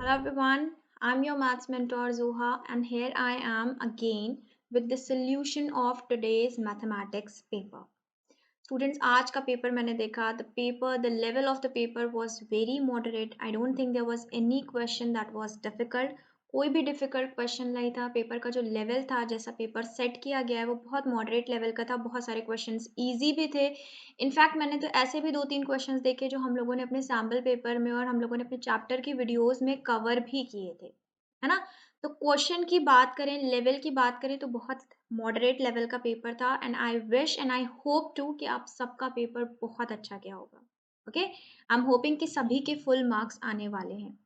Hello everyone, I'm your maths mentor Zuha and here I am again with the solution of today's mathematics paper. Students, आज का paper मैंने देखा, the level of the paper was very moderate. I don't think there was any question that was difficult. कोई भी difficult question नहीं था. Paper का जो लेवल था, जैसा पेपर सेट किया गया है, वो बहुत मॉडरेट लेवल का था. बहुत सारे क्वेश्चंस इजी भी थे. इनफैक्ट मैंने तो ऐसे भी 2-3 क्वेश्चंस देखे जो हम लोगों ने अपने सैम्पल पेपर में और हम लोगों ने अपने चैप्टर की वीडियोस में कवर भी किए थे, है ना. तो क्वेश्चन की बात करें, लेवल की बात करें, तो बहुत मॉडरेट लेवल का पेपर था. And I wish and I hope to कि आप सबका पेपर बहुत अच्छा गया होगा. ओके, आई एम होपिंग कि सभी के फुल मार्क्स आने वाले हैं.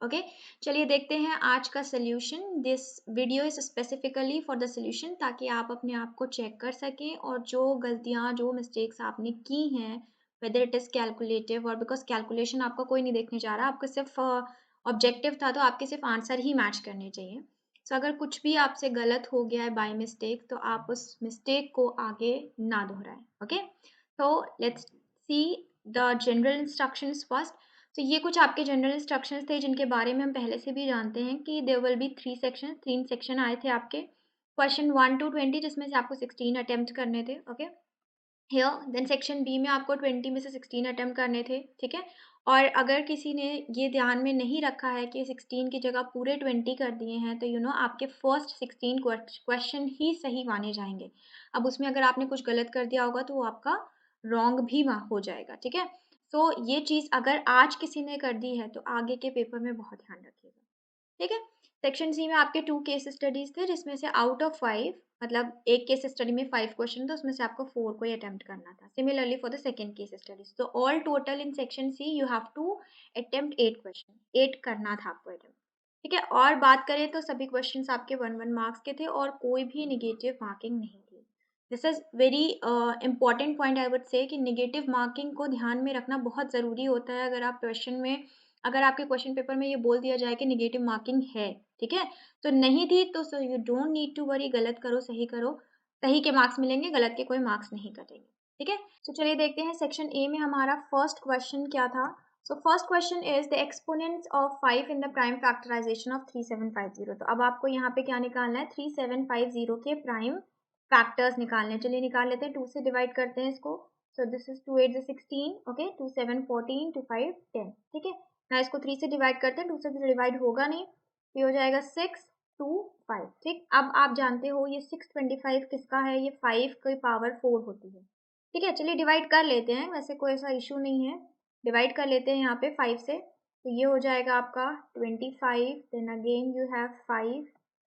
ओके, चलिए देखते हैं आज का solution. This video is specifically for the solution, ताकि आप अपने आप को चेक कर सकें और जो गलतियां, जो मिस्टेक्स आपने की हैं, वेदर इट इज़ कैलकुलेटिव, और बिकॉज कैलकुलेशन आपका कोई नहीं देखने जा रहा, आपका सिर्फ ऑब्जेक्टिव था, तो आपके सिर्फ आंसर ही मैच करने चाहिए. सो अगर कुछ भी आपसे गलत हो गया है बाय मिस्टेक, तो आप उस मिस्टेक को आगे ना दोहराएं. ओके, तो let's see the general instructions first. तो ये कुछ आपके जनरल इंस्ट्रक्शंस थे जिनके बारे में हम पहले से भी जानते हैं कि देयर विल बी 3 सेक्शन आए थे आपके. क्वेश्चन 1 to 20 जिसमें से आपको 16 अटेम्प्ट करने थे. Okay, here then section B में आपको 20 में से 16 अटेम्प्ट करने थे. ठीक है, और अगर किसी ने ये ध्यान में नहीं रखा है कि 16 की जगह पूरे 20 कर दिए हैं, तो आपके फर्स्ट 16 क्वेश्चन ही सही माने जाएंगे. अब उसमें अगर आपने कुछ गलत कर दिया होगा तो वो आपका रॉन्ग भी हो जाएगा. ठीक है, तो ये चीज़ अगर आज किसी ने कर दी है तो आगे के पेपर में बहुत ध्यान रखिएगा. ठीक है, सेक्शन सी में आपके 2 केस स्टडीज थे, जिसमें से आउट ऑफ 5, मतलब एक केस स्टडी में 5 क्वेश्चन, तो उसमें से आपको 4 को ही अटेम्प्ट करना था. Similarly for the second case studies, तो all total in section C you have to attempt 8 question. 8 करना था आपको अटेम्प्ट. ठीक है, और बात करें तो सभी क्वेश्चन आपके 1-1 मार्क्स के थे और कोई भी निगेटिव मार्किंग नहीं थी. This is very important point I would say, कि निगेटिव मार्किंग को ध्यान में रखना बहुत ज़रूरी होता है. अगर आपके क्वेश्चन पेपर में ये बोल दिया जाए कि निगेटिव मार्किंग है, ठीक है, तो नहीं थी, तो so you don't need to worry. गलत करो, सही करो, सही के मार्क्स मिलेंगे, गलत के कोई मार्क्स नहीं कटेंगे. ठीक है, तो चलिए देखते हैं सेक्शन ए में हमारा फर्स्ट क्वेश्चन क्या था. So first question is the exponents of 5 in the prime factorization of 3750. तो अब आपको यहाँ पे क्या निकालना है, 3750 के प्राइम फैक्टर्स निकालने हैं. चलिए निकाल लेते हैं. 2 से डिवाइड करते हैं इसको. So this is 2 8 16. ओके, 2 7 14, 2 5 10. ठीक है ना, इसको 3 से डिवाइड करते हैं. 2 से डिवाइड होगा नहीं, ये हो जाएगा 6 2 5. ठीक, अब आप जानते हो ये 625 किसका है, ये 5 की पावर 4 होती है. ठीक है, चलिए डिवाइड कर लेते हैं, वैसे कोई ऐसा इशू नहीं है. डिवाइड कर लेते हैं यहाँ पे 5 से. तो ये हो जाएगा आपका 25, then again you have 5,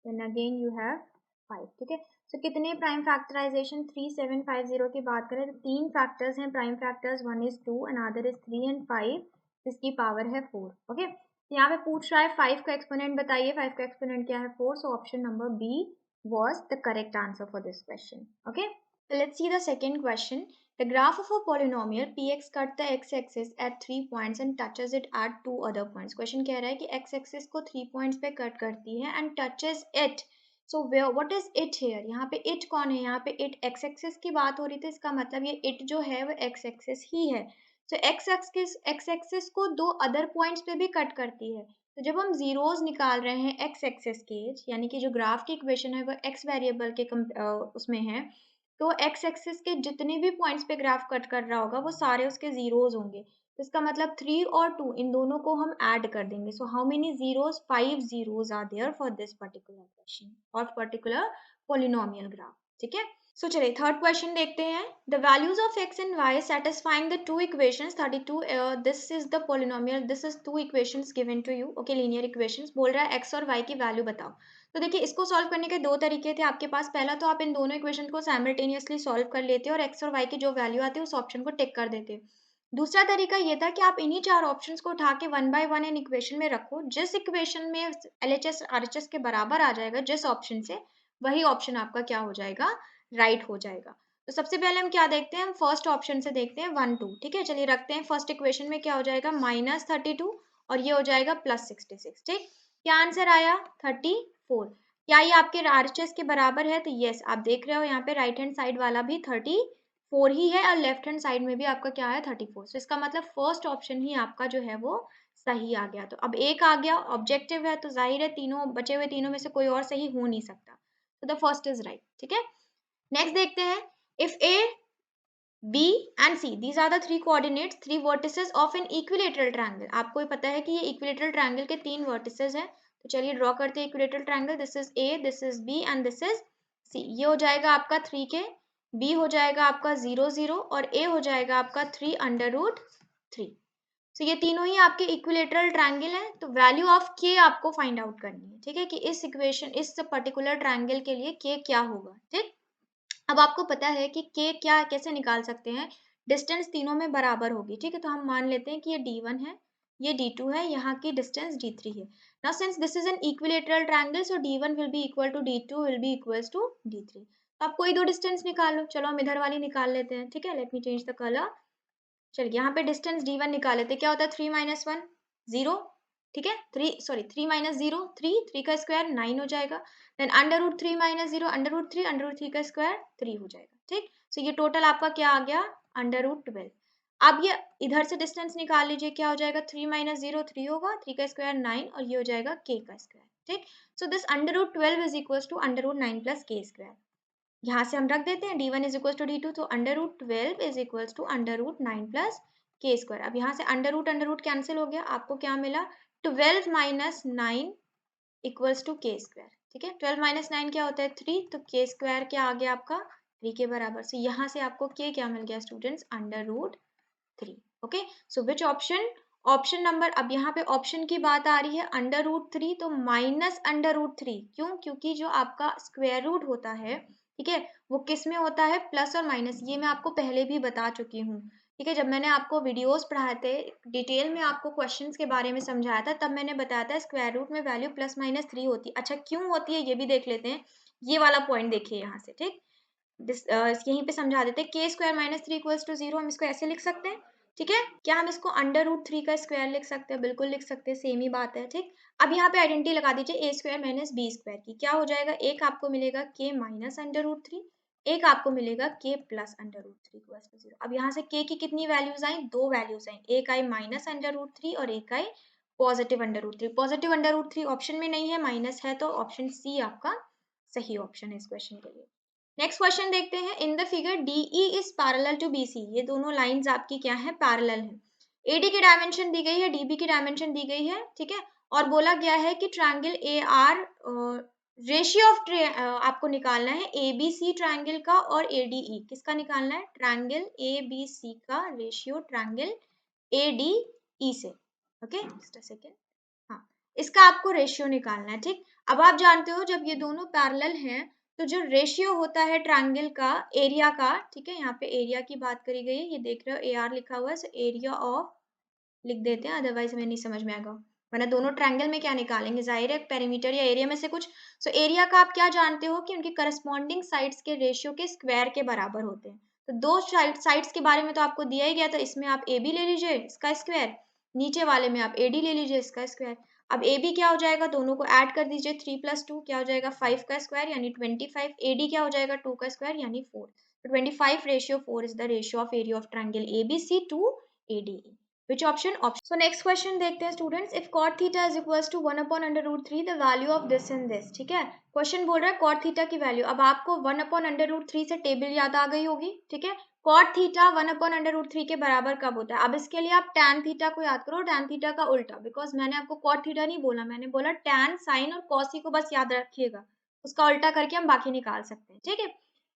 then again you have 5. ठीक है, तो कितने प्राइम फैक्टराइजेशन 3750 की बात करें तो 3 फैक्टर्स हैं prime factors. 1 is 2, another is 3 and 5, जिसकी पावर है 4. ओके, यहाँ पे पूछ रहा है 5 का एक्सपोनेंट बताइए. 5 का एक्सपोनेंट क्या है, 4. So option number B was the correct answer for this question. Okay, so let's see the second question. The graph of a polynomial px cut the x-axis at 3 points and touches it at 2 other points. Question कह रहा है कि x-axis को 3 points पे cut करती है and touches it. So where what is it here? यहाँ पे it कौन है, यहाँ पे it x-axis की बात हो रही थी, इसका मतलब ये it जो है वो x-axis ही है. तो एक्स एक्सिस को 2 अदर पॉइंट्स पे भी कट करती है. तो जब हम जीरोस निकाल रहे हैं एक्स एक्सिस के, यानी कि जो ग्राफ की इक्वेशन है वो एक्स वेरिएबल के उसमें है, तो एक्स एक्सिस के जितने भी पॉइंट्स पे ग्राफ कट कर रहा होगा वो सारे उसके जीरोस होंगे. तो इसका मतलब 3 और 2 इन दोनों को हम ऐड कर देंगे. So how many zeros, 5 zeros are there for this particular question और पर्टिकुलर पोलिनोमियल ग्राफ. ठीक है, सो चलिए थर्ड क्वेश्चन देखते हैं. The values of X and Y satisfying the two equations 32. This is the polynomial, this is 2 equations given to you. Okay, linear equations. बोल रहा है x और वाई की वैल्यू बताओ. तो देखिए, इसको सॉल्व करने के 2 तरीके थे आपके पास. पहला तो आप इन दोनों इक्वेशन को साइमल्टेनियसली सॉल्व कर लेते और एक्स और वाई की जो वैल्यू आती है उस ऑप्शन को टिक कर देते. दूसरा तरीका ये था कि आप इन्हीं 4 ऑप्शंस को उठा के 1 बाय 1 इन इक्वेशन में रखो. जिस इक्वेशन में एलएचएस आरएचएस के बराबर आ जाएगा जिस ऑप्शन से, वही ऑप्शन आपका क्या हो जाएगा, राइट हो जाएगा. तो सबसे पहले हम क्या देखते हैं, हम फर्स्ट ऑप्शन से देखते हैं 1 2. ठीक है, चलिए रखते हैं. फर्स्ट इक्वेशन में क्या हो जाएगा, -32 और ये हो जाएगा +66. ठीक, क्या आंसर आया, 34. क्या ये आपके आरएचएस के बराबर है, तो यस, आप देख रहे हो यहाँ पे राइट हैंड साइड वाला भी 34 ही है और लेफ्ट हैंड साइड में भी आपका क्या है 34. तो इसका मतलब फर्स्ट ऑप्शन ही आपका जो है वो सही आ गया। तो अब एक आ गया, ऑब्जेक्टिव है तो जाहिर है तीनों बचे हुए तीनों में से कोई और सही हो नहीं सकता। तो द फर्स्ट इज राइट। ठीक है, नेक्स्ट देखते हैं। If A B and C these are the three coordinates, three vertices of an equilateral triangle. आपको पता है कि ये इक्विलेटरल ट्रायंगल के तीन वर्टिसेस हैं। तो चलिए ड्रॉ करते हैं equilateral triangle. This is A, this is B and this is C. ये हो जाएगा आपका 3k, बी हो जाएगा आपका 0 0 और ए हो जाएगा आपका 3 अंडर रूट 3। तो ये तीनों ही आपके इक्विलेटरल ट्रायंगल हैं। तो वैल्यू ऑफ के आपको फाइंड आउट करनी है। ठीक है, कि इस इक्वेशन, इस पर्टिकुलर ट्रायंगल के लिए के क्या होगा। ठीक, अब आपको पता है कि के क्या कैसे निकाल सकते हैं। डिस्टेंस तीनों में बराबर होगी। ठीक है, तो हम मान लेते हैं कि ये d1 है, ये d2 है, यहाँ की डिस्टेंस d3 है। Now since this is an equilateral triangle, so d1 will be equal to d2 will be equals to d3। तो आप कोई दो डिस्टेंस निकाल लो। चलो हम इधर वाली निकाल लेते हैं। ठीक है, let me change the colour. चलिए यहाँ पे डिस्टेंस d1 निकाल लेते हैं। क्या होता है 3 माइनस 1 0। ठीक है, 3 माइनस 0 3 का स्क्वायर 9 हो जाएगा। Then under root 3 minus 0 under root 3 का स्क्वायर 3 हो जाएगा। ठीक, सो ये टोटल आपका क्या आ गया अंडर रूट 12। अब ये इधर से डिस्टेंस निकाल लीजिए। क्या हो जाएगा 3 माइनस 0 3 होगा, 3 का स्क्वायर 9 और ये हो जाएगा k का स्क्वायर। ठीक, so this under root 12 is equal to under root 9 plus k square. यहाँ से हम रख देते हैं d1 is equal to d2, तो under root 12 is equal to under root 9 plus k square. अब यहाँ से अंडर रूट कैंसिल हो गया। आपको क्या मिला 12 माइनस 9 इक्वल्स टू के स्क्वायर। ठीक है, 12 माइनस 9 क्या होता है 3, तो के स्क्वायर क्या आ गया आपका 3 के बराबर। से यहाँ से आपको के क्या मिल गया students under root 3। Okay, so which option, option number, अब यहाँ पे ऑप्शन की बात आ रही है अंडर रूट 3, तो माइनस अंडर रूट 3। क्यों, क्योंकि जो आपका स्क्वायर रूट होता है, ठीक है, वो किस में होता है प्लस और माइनस। ये मैं आपको पहले भी बता चुकी हूँ। ठीक है, जब मैंने आपको वीडियोस पढ़ाए थे, डिटेल में आपको क्वेश्चंस के बारे में समझाया था, तब मैंने बताया था स्क्वायर रूट में वैल्यू प्लस माइनस 3 होती है। अच्छा, क्यों होती है ये भी देख लेते हैं। ये वाला पॉइंट देखिए यहाँ से। ठीक, यहीं पे समझा देते हैं। के स्क्वायर माइनस 3 इक्वल्स टू 0 हम इसको ऐसे लिख सकते हैं। ठीक है, क्या हम इसको अंडर रूट 3 का स्क्वायर लिख सकते हैं? बिल्कुल लिख सकते हैं, सेम ही बात है। ठीक, अब यहाँ पे आइडेंटिटी लगा दीजिए ए स्क्वायर माइनस बी स्क्वायर की। क्या हो जाएगा, एक आपको मिलेगा के माइनस अंडर रूट 3, एक आपको मिलेगा k plus under root 3 equals to 0। अब यहाँ से के की कितनी वैल्यूज आई, दो वैल्यूज आई, एक आई माइनस अंडर रूट 3 और एक i positive under root 3। Positive under root 3 option में नहीं है, माइनस है, तो ऑप्शन सी आपका सही ऑप्शन है इस क्वेश्चन के लिए। नेक्स्ट क्वेश्चन देखते हैं। In the figure DE is parallel to BC। ये दोनों लाइंस आपकी क्या है, पैरेलल है। AD की डायमेंशन दी गई है, DB की डायमेंशन दी गई है। ठीक है, और बोला गया है कि ट्रायंगल AR, रेशियो ऑफ आपको निकालना है ABC ट्रायंगल का और ADE किसका निकालना है, ट्रायंगल ABC का रेशियो ट्रायंगल ADE से। Okay, just a second. हाँ, इसका आपको रेशियो निकालना है। ठीक, अब आप जानते हो जब ये दोनों पैरेलल हैं तो जो रेशियो होता है ट्रायंगल का एरिया का, ठीक है, यहाँ पे एरिया की बात करी गई है, ये देख रहे हो AR लिखा हुआ है, सो एरिया ऑफ लिख देते हैं, अदरवाइज हमें नहीं समझ में आएगा। वरना दोनों ट्रायंगल में क्या निकालेंगे, जाहिर है पेरीमीटर या एरिया में से कुछ। सो एरिया का आप क्या जानते हो कि उनके करस्पॉन्डिंग साइड्स के रेशियो के स्क्वायर के बराबर होते हैं। तो दो साइड्स के बारे में तो आपको दिया ही गया था। इसमें आप AB ले लीजिए इसका स्क्वायर, नीचे वाले में आप AD ले लीजिए इसका स्क्वायर। अब AB क्या हो जाएगा, दोनों को ऐड कर दीजिए, 3 + 2 क्या हो जाएगा 5 का स्क्वायर यानी 25। AD क्या हो जाएगा 2 का स्क्वायर यानी 4। तो 25/4 is the ratio of area of triangle ABC to ADE। Which option? Option. So next question देखते हैं students. If cot theta is equals to 1 upon under root 3, the value of this and this। ठीक है, question बोल रहा है cot theta की value. अब आपको 1 upon under root 3 से टेबल याद आ गई होगी। ठीक है, cot theta 1 upon under root 3 के बराबर कब होता है। अब इसके लिए आप tan theta को याद करो, tan theta का उल्टा, बिकॉज मैंने आपको cot theta नहीं बोला, मैंने बोला tan sin और cos को बस याद रखिएगा, उसका उल्टा करके हम बाकी निकाल सकते हैं। ठीक है,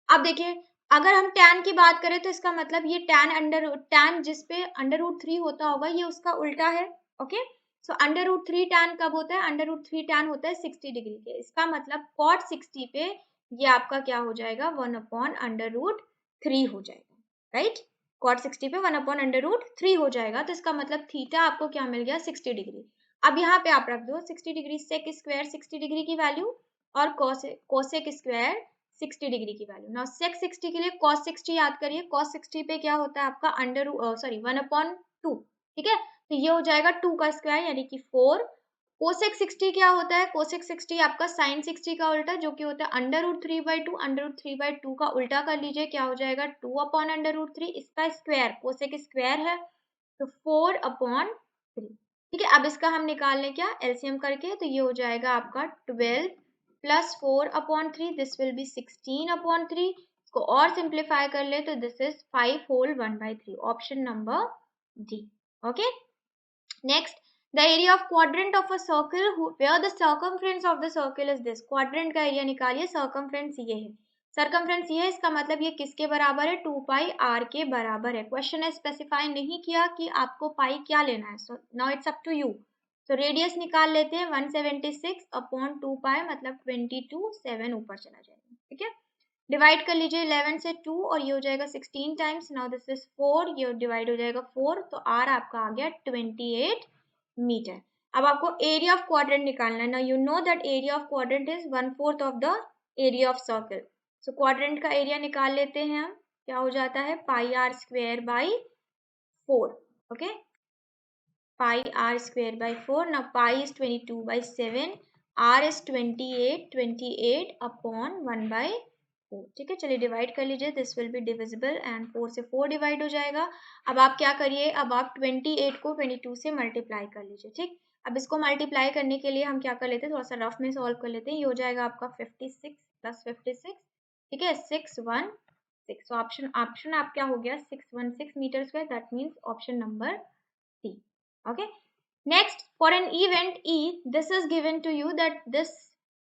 अब देखिए अगर हम tan की बात करें तो इसका मतलब ये tan जिस पे अंडर रूट 3 होता होगा ये उसका उल्टा है। Okay, so under root 3 tan कब होता है, अंडर रूट 3 tan होता है 60 डिग्री के। इसका मतलब cot 60 पे ये आपका क्या हो जाएगा 1 अपॉन अंडर रूट 3 हो जाएगा। राइट, cot 60 पे 1 अपॉन अंडर रूट 3 हो जाएगा। तो इसका मतलब थीटा आपको क्या मिल गया 60 डिग्री। अब यहाँ पे आप रख दो 60 डिग्री, सेक स्क्वायर 60 डिग्री की वैल्यू और कोसेक स्क्वायर 60 डिग्री की वैल्यू। नाउ सेक 60 के लिए cos 60 याद करिए, cos 60 पे क्या होता है आपका 1 अपॉन 2। ठीक है, तो ये हो जाएगा 2 का स्क्वायर यानी कि 4। कोसेक 60 क्या होता है, कोसेक 60 आपका साइन 60 का उल्टा जो कि होता है अंडर रूट 3/2। अंडर रूट 3/2 का उल्टा कर लीजिए, क्या हो जाएगा 2 अपॉन अंडर रूट 3, इसका स्क्वायर कोसेक स्क्वायर है तो 4 अपॉन 3। ठीक है, अब इसका हम निकाल लें क्या एलसीएम करके, तो ये हो जाएगा आपका 12 प्लस 4/3, दिस विल बी 16/3। इसको और सिंप्लीफाई कर ले तो this is 5 whole 1/3, option number D. Okay, next, the area of quadrant of a circle where the circumference of the circle is this। quadrant का एरिया निकालिए, circumference ये है, circumference ये है, इसका मतलब ये किसके बराबर है, 2 पाई r के बराबर है। क्वेश्चन ने स्पेसिफाई नहीं किया कि आपको पाई क्या लेना है, so now it's up to you. तो रेडियस निकाल लेते हैं, 176/2 पाई मतलब 22, 7 ऊपर चला जाएगा। ठीक है, डिवाइड कर लीजिए 11 से 2 और ये हो जाएगा 16 टाइम्स, नाउ दिस इज 4, ये डिवाइड हो जाएगा 4, तो आर आपका आ गया 28 मीटर। अब आपको एरिया ऑफ क्वाड्रेंट निकालना है। Now you know that area of quadrant is 1/4 of the area of circle. So quadrant का एरिया निकाल लेते हैं हम, क्या हो जाता है pi R square by 4। Okay, pi R square by 4। Now pi is 22/7, R is 28 upon 1/4। ठीक है, चलिए डिवाइड कर लीजिए, this will be divisible and 4 से 4 डिवाइड हो जाएगा। अब आप क्या करिए, अब आप 28 को 22 से मल्टीप्लाई कर लीजिए। ठीक, अब इसको मल्टीप्लाई करने के लिए हम क्या कर लेते हैं, थोड़ा सा रफ में सॉल्व कर लेते हैं। ये हो जाएगा आपका 56 प्लस 56, ठीक है 616। तो ऑप्शन आप क्या हो गया 616 metre square, that means option number C. Okay, next, for an event E, this is given to you that this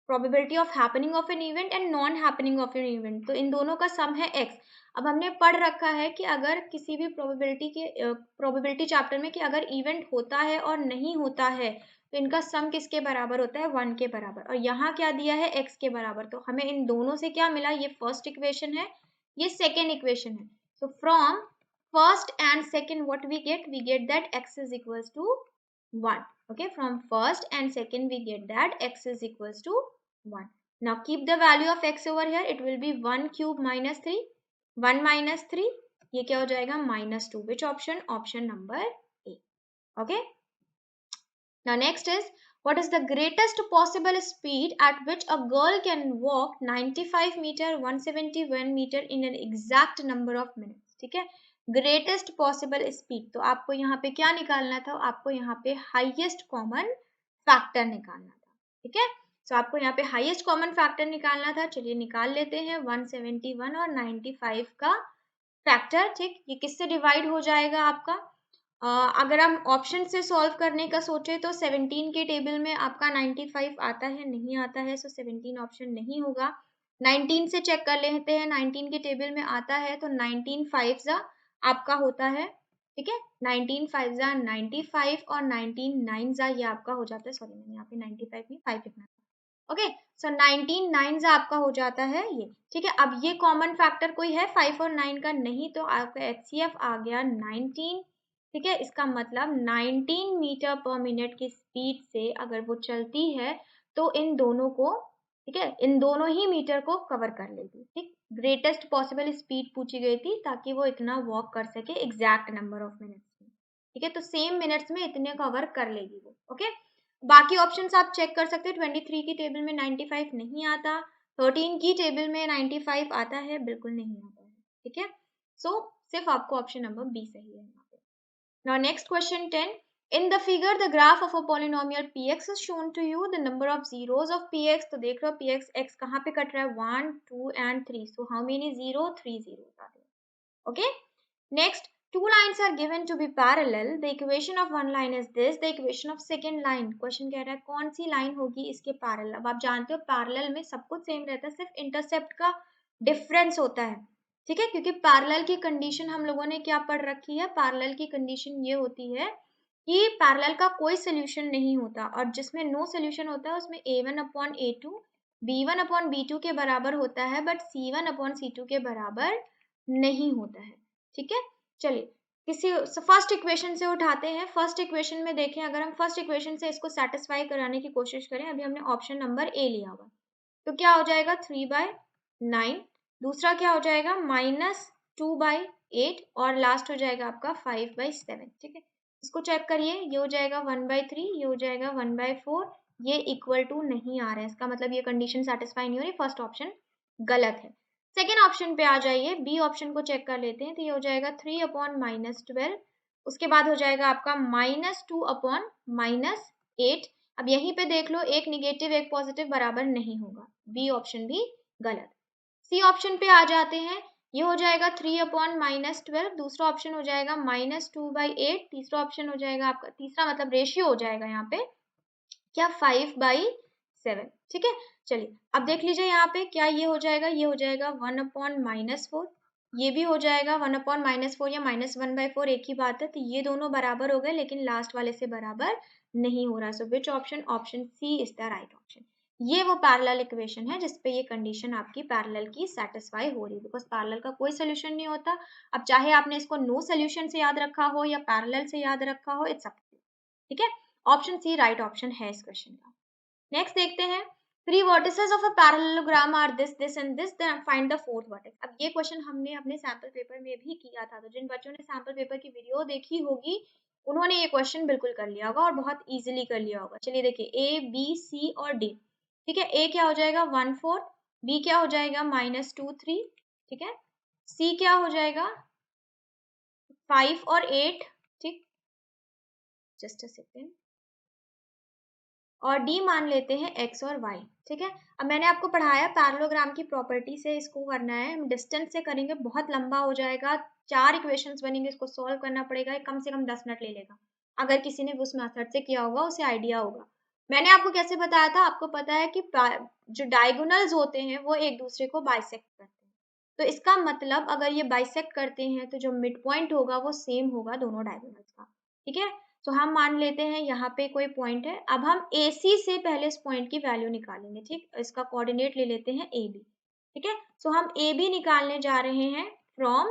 probability of happening of an event and non happening of an event, तो इन दोनों का सम है x। अब हमने पढ़ रखा है कि अगर किसी भी प्रोबेबिलिटी चैप्टर में कि अगर इवेंट होता है और नहीं होता है तो इनका सम किसके बराबर होता है 1 के बराबर, और यहाँ क्या दिया है x के बराबर। तो हमें इन दोनों से क्या मिला, ये फर्स्ट इक्वेशन है, ये सेकेंड इक्वेशन है। so from first and second what we get that x is equals to 1। okay, from first and second we get that x is equals to 1। now keep the value of x over here, it will be 1 cube minus 3, 1 minus 3, ये क्या हो जाएगा -2, which option, option number A। okay, now next is, what is the greatest possible speed at which a girl can walk 95 meter 171 meter in an exact number of minutes। ठीक है, greatest possible speed, तो आपको यहाँ पे क्या निकालना था, आपको यहाँ पे हाईएस्ट कॉमन फैक्टर निकालना था। ठीक है, तो आपको यहाँ पे हाईएस्ट कॉमन फैक्टर निकालना था। चलिए निकाल लेते हैं, 171 और 95 का फैक्टर। ठीक, ये किससे डिवाइड हो जाएगा आपका, अगर हम ऑप्शन से सॉल्व करने का सोचे तो 17 के टेबल में आपका 95 आता है, नहीं आता है, सो 17 ऑप्शन नहीं होगा। 19 से चेक कर लेते हैं, 19 के टेबल में आता है, तो 19 5 आपका होता है। ठीक है, 19 5 95 और 19 9 ये आपका हो जाता है, सॉरी मैंने यहाँ पे 95 नहीं 5 लिखना था। ओके, सो 19 9 आपका हो जाता है ये। ठीक है, अब ये कॉमन फैक्टर कोई है 5 और 9 का, नहीं, तो आपका एचसीएफ आ गया 19। ठीक है, इसका मतलब 19 मीटर पर मिनट की स्पीड से अगर वो चलती है तो इन दोनों को, ठीक है, इन दोनों ही मीटर को कवर कर लेगी। ठीक, ग्रेटेस्ट पॉसिबल स्पीड पूछी गई थी ताकि वो इतना वॉक कर सके एग्जैक्ट नंबर ऑफ मिनट्स में। ठीक है, तो सेम मिनट्स में इतने कवर कर लेगी वो। ओके, बाकी ऑप्शंस आप चेक कर सकते हैं, 23 की टेबल में 95 नहीं आता, 13 की टेबल में 95 आता है, बिल्कुल नहीं आता है। ठीक है, सो सिर्फ आपको ऑप्शन नंबर बी सही है। Now next question 10. In the figure, the graph of a polynomial px is shown to you. The number of zeros of px, तो देख लो px x कहाँ पे कट रहा है, 1 2 and 3. So how many 0? 3 zeros are there. Okay. Next, two lines are given to be parallel. The equation of one line is this. The equation of second line. Question कह रहा है कौन सी line होगी इसके parallel। अब आप जानते हो parallel में सब कुछ same रहता है, सिर्फ intercept का difference होता है। ठीक है, क्योंकि पैरेलल की कंडीशन हम लोगों ने क्या पढ़ रखी है, पैरेलल की कंडीशन ये होती है कि पैरेलल का कोई सोल्यूशन नहीं होता, और जिसमें नो सोल्यूशन होता है उसमें a1/a2 b1/b2 के बराबर होता है, बट c1/c2 के बराबर नहीं होता है। ठीक है, चलिए किसी फर्स्ट इक्वेशन से उठाते हैं। फर्स्ट इक्वेशन में देखें, अगर हम फर्स्ट इक्वेशन से इसको सेटिस्फाई कराने की कोशिश करें, अभी हमने ऑप्शन नंबर ए लिया हुआ, तो क्या हो जाएगा 3/9, दूसरा क्या हो जाएगा -2/8, और लास्ट हो जाएगा आपका 5/7। ठीक है, इसको चेक करिए, ये हो जाएगा 1/3, ये हो जाएगा 1/4, ये इक्वल टू नहीं आ रहा है, इसका मतलब ये कंडीशन सेटिस्फाई नहीं हो रही, फर्स्ट ऑप्शन गलत है। सेकेंड ऑप्शन पे आ जाइए, बी ऑप्शन को चेक कर लेते हैं, तो ये हो जाएगा 3/-12, उसके बाद हो जाएगा आपका -2 अपॉन -8। अब यहीं पे देख लो, एक निगेटिव एक पॉजिटिव बराबर नहीं होगा, बी ऑप्शन भी गलत। सी ऑप्शन पे आ जाते हैं, ये हो जाएगा 3 अपॉन -12, दूसरा ऑप्शन हो जाएगा -2/8, तीसरा ऑप्शन हो जाएगा आपका, तीसरा मतलब रेशियो हो जाएगा यहाँ पे क्या 5/7। ठीक है, चलिए अब देख लीजिए यहाँ पे क्या ये हो जाएगा, ये हो जाएगा 1 अपॉन -4, ये भी हो जाएगा 1 अपॉन -4 या -1/4, एक ही बात है। तो ये दोनों बराबर हो गए, लेकिन लास्ट वाले से बराबर नहीं हो रहा। So which option, option C is the right option. ये वो पैरेलल इक्वेशन है जिसपे ये कंडीशन आपकी पैरेलल की सेटिस्फाई हो रही है, बिकॉज पैरेलल का कोई सोल्यूशन नहीं होता। अब चाहे आपने इसको नो सोल्यूशन से याद रखा हो या पैरेलल से याद रखा हो, इट्स अप टू यू। ठीक है, ऑप्शन सी राइट ऑप्शन है इस क्वेश्चन का। नेक्स्ट देखते हैं, three vertices of a parallelogram are this and this, then find the fourth vertex. अब ये क्वेश्चन हमने अपने सैंपल पेपर में भी किया था, तो जिन बच्चों ने सैंपल पेपर की वीडियो देखी होगी उन्होंने ये क्वेश्चन बिल्कुल कर लिया होगा और बहुत इजीली कर लिया होगा। चलिए देखिए, ए बी सी और डी। ठीक है, ए क्या हो जाएगा 1/4, बी क्या हो जाएगा -2 3, ठीक है, सी क्या हो जाएगा 5 और 8, ठीक, जस्ट अ सेकेंड, और डी मान लेते हैं x और y। ठीक है, अब मैंने आपको पढ़ाया पैरेललोग्राम की प्रॉपर्टी से इसको करना है, हम डिस्टेंस से करेंगे बहुत लंबा हो जाएगा, 4 इक्वेशंस बनेंगे, इसको सॉल्व करना पड़ेगा, कम से कम 10 मिनट ले लेगा। अगर किसी ने उस मेथड से किया होगा उसे आइडिया होगा। मैंने आपको कैसे बताया था, आपको पता है कि जो डायगोनल्स होते हैं वो एक दूसरे को बाइसेक्ट करते हैं, तो इसका मतलब अगर ये बाइसेक्ट करते हैं तो जो मिड पॉइंट होगा वो सेम होगा दोनों डायगोनल्स का। ठीक है, तो हम मान लेते हैं यहाँ पे कोई पॉइंट है, अब हम AC से पहले इस पॉइंट की वैल्यू निकालेंगे। ठीक, इसका कोऑर्डिनेट ले लेते हैं AB। ठीक है, सो हम AB निकालने जा रहे हैं फ्रॉम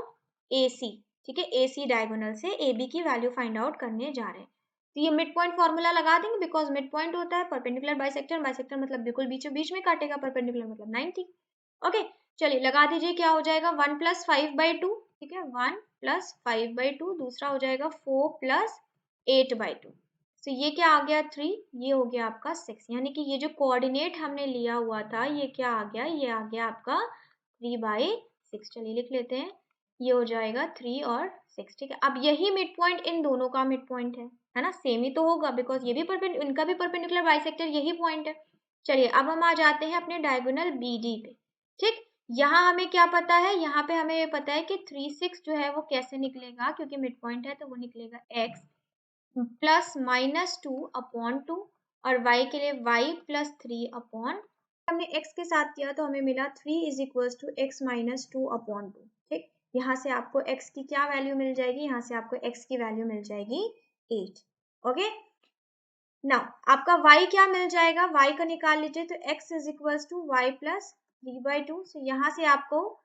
AC। ठीक है, AC डायगोनल से AB की वैल्यू फाइंड आउट करने जा रहे हैं। तो ये मिड पॉइंट फॉर्मूला लगा देंगे, बिकॉज मिड पॉइंट होता है परपेंडिकुलर बाइसेक्टर, बाइसेक्टर मतलब बिल्कुल बीचों बीच में काटेगा, परपेंडिकुलर मतलब 90। ओके, चलिए लगा दीजिए, क्या हो जाएगा 1 + 5/2। ठीक है, 1 + 5/2, दूसरा हो जाएगा 4 + 8/2। तो ये क्या आ गया 3, ये हो गया आपका 6, यानी कि ये जो कोऑर्डिनेट हमने लिया हुआ था ये क्या आ गया, ये आ गया आपका 3/6। चलिए लिख लेते हैं, ये हो जाएगा 3 और 6। ठीक है, अब यही मिड पॉइंट इन दोनों का मिड पॉइंट है ना, सेम ही तो होगा, बिकॉज ये भी इनका भी परपेंडिकुलर बाइसेक्टर यही पॉइंट है। चलिए अब हम आ जाते हैं अपने डायगोनल BD पे। ठीक, यहाँ हमें क्या पता है, यहाँ पे हमें ये पता है कि 3 6 जो है वो कैसे निकलेगा, क्योंकि मिड पॉइंट है तो वो निकलेगा x +-2/2 और y के लिए y +3/, हमने x के साथ किया तो हमें मिला 3 = x - 2/2। ठीक, यहाँ से आपको x की क्या वैल्यू मिल जाएगी, यहाँ से आपको x की वैल्यू मिल जाएगी 8। ओके, नाउ आपका y क्या मिल जाएगा, y का निकाल लीजिए, तो x = y +3/2। सो यहाँ से आपको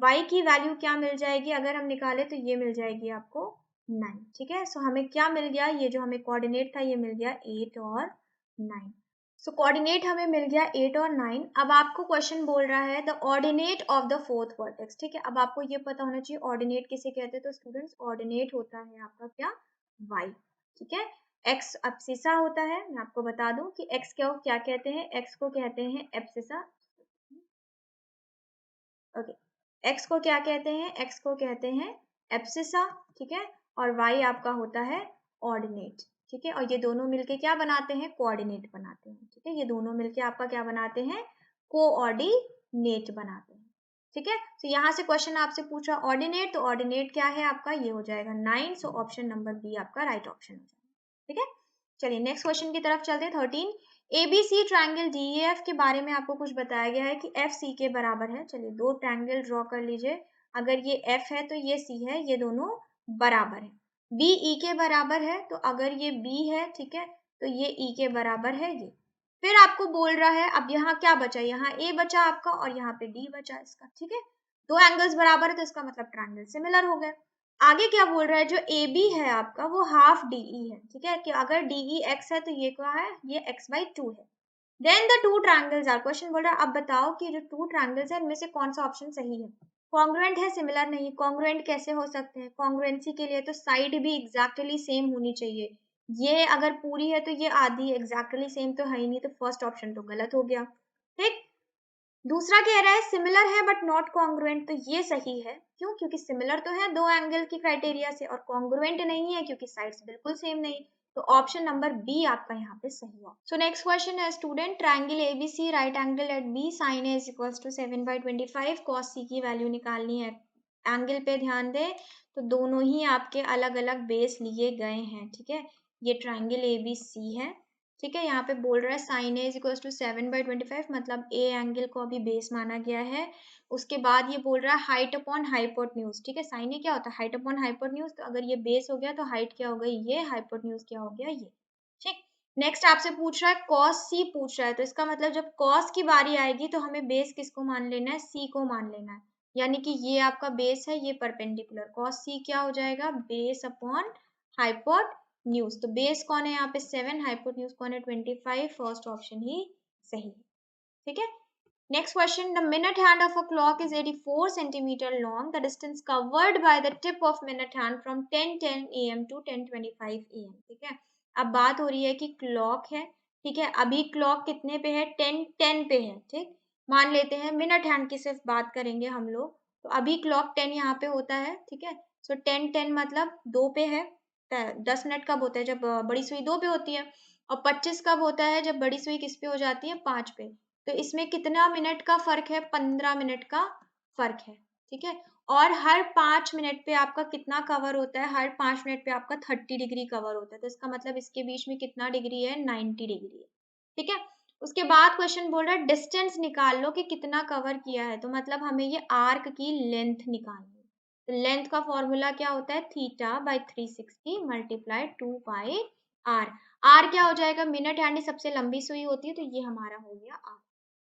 y की वैल्यू क्या मिल जाएगी, अगर हम निकाले तो ये मिल जाएगी आपको 9। ठीक है, सो हमें क्या मिल गया, ये जो हमें कोऑर्डिनेट था ये मिल गया 8 और 9। सो कोऑर्डिनेट हमें मिल गया 8 और 9। अब आपको क्वेश्चन बोल रहा है the ordinate of the fourth vertex. ठीक है, अब आपको ये पता होना चाहिए ऑर्डिनेट किसे कहते हैं, तो स्टूडेंट्स ऑर्डिनेट होता है आपका क्या, y। ठीक है, x एब्सिसा होता है, मैं आपको बता दूं कि x को क्या कहते हैं, x को कहते हैं एब्सिसा। ओके, x को क्या कहते हैं, x को कहते हैं एब्सिसा। ठीक है, और y आपका होता है ऑर्डिनेट। ठीक है, और ये दोनों मिलके क्या बनाते हैं, कोऑर्डिनेट बनाते हैं। ठीक है, ये दोनों मिलके आपका क्या बनाते हैं, कोऑर्डिनेट बनाते हैं। ठीक है, तो यहाँ से क्वेश्चन आपसे पूछा ऑर्डिनेट, तो ऑर्डिनेट क्या है आपका, ये हो जाएगा 9। सो ऑप्शन नंबर बी आपका राइट ऑप्शन हो जाएगा। ठीक है, चलिए नेक्स्ट क्वेश्चन की तरफ चलते हैं। 13, ABC ट्रायंगल DEF के बारे में आपको कुछ बताया गया है कि FC के बराबर है। चलिए दो ट्रायंगल ड्रॉ कर लीजिए, अगर ये F है तो ये C है, ये दोनों बराबर है। BE के बराबर है, तो अगर ये B है, ठीक है, तो ये E के बराबर है ये। फिर आपको बोल रहा है, अब यहाँ क्या बचा, यहाँ A बचा आपका और यहाँ पे D बचा इसका। ठीक है, दो एंगल्स बराबर है तो इसका मतलब ट्रायंगल सिमिलर हो गए। आगे क्या बोल रहा है, जो AB है आपका वो हाफ DE है। ठीक है, कि अगर DE x है तो ये क्या है, ये x/2 है। Then the two triangles are, question बोल रहा है अब बताओ कि जो टू ट्रायंगल्स है इनमें से कौन सा ऑप्शन सही है। कॉन्ग्रुएंट है, सिमिलर नहीं। कॉन्ग्रुएंट कैसे हो सकते हैं, कॉन्ग्रुएंसी के लिए तो साइड भी एग्जैक्टली सेम होनी चाहिए। ये अगर पूरी है तो ये आधी एग्जैक्टली सेम तो है ही नहीं, तो फर्स्ट ऑप्शन तो गलत हो गया। ठीक, दूसरा कह रहा है सिमिलर है बट नॉट कॉन्ग्रुएंट, तो ये सही है। क्यों? क्योंकि सिमिलर तो है दो एंगल की क्राइटेरिया से, और कॉन्ग्रुएंट नहीं है क्योंकि साइड्स बिल्कुल सेम नहीं। तो ऑप्शन नंबर बी आपका यहाँ पे सही हुआ। सो नेक्स्ट क्वेश्चन है student, triangle ABC right angle at B, sine A is equals to 7/25, cos C की वैल्यू निकालनी है। एंगल पे ध्यान दें तो दोनों ही आपके अलग अलग बेस लिए गए हैं, ठीक है। ये ट्रायंगल एबीसी है, ठीक है। यहाँ पे बोल रहा है sine A is equal to 7/25, मतलब ए एंगल को अभी बेस माना गया है। उसके बाद ये बोल रहा है हाइट अपॉन हाइपोटेन्यूज, ठीक है। साइन ए क्या होता है? Height upon hypotenuse. तो अगर ये बेस हो गया तो हाइट क्या हो गई? ये। हाइपोटेन्यूज क्या हो गया? ये, ठीक। नेक्स्ट आपसे पूछ रहा है कॉस सी पूछ रहा है, तो इसका मतलब जब कॉस की बारी आएगी तो हमें बेस किसको मान लेना है? सी को मान लेना है। यानी कि ये आपका बेस है, ये परपेंडिकुलर, कॉस सी क्या हो जाएगा? Base upon hypotenuse. तो बेस कौन है यहाँ पे? 7, हाइपोटेन्यूज कौन है? 25। फर्स्ट ऑप्शन ही सही है, ठीक है। Next question, the minute hand of a clock is 84 centimeter long. The distance covered by the tip of minute hand from 10:10 a.m. to 10:25 a.m. ठीक है। अब बात हो रही है कि क्लॉक है, ठीक है। अभी क्लॉक कितने पे है? 10:10 पे है, ठीक। मान लेते हैं मिनट हैंड की सिर्फ बात करेंगे हम लोग, तो अभी क्लॉक 10 यहाँ पे होता है, ठीक है। सो 10:10 मतलब 2 पे है। 10 मिनट कब होता है? जब बड़ी सुई 2 पे होती है। और 25 कब होता है? जब बड़ी सुई किस पे हो जाती है? 5 पे। तो इसमें कितना मिनट का फर्क है? 15 मिनट का फर्क है, ठीक है। और हर 5 मिनट पे आपका कितना कवर होता है? हर 5 मिनट पे आपका 30 डिग्री कवर होता है। तो इसका मतलब इसके बीच में कितना डिग्री है? 90 डिग्री है, ठीक है। उसके बाद क्वेश्चन बोल रहा है डिस्टेंस निकाल लो कि कितना कवर किया है। तो मतलब हमें ये आर्क की लेंथ निकालनी है। तो लेंथ का फॉर्मूला क्या होता है? θ/360 मल्टीप्लाई 2 पाई आर। आर क्या हो जाएगा? मिनट हैंड सबसे लंबी सुई होती है, तो ये हमारा हो गया आर।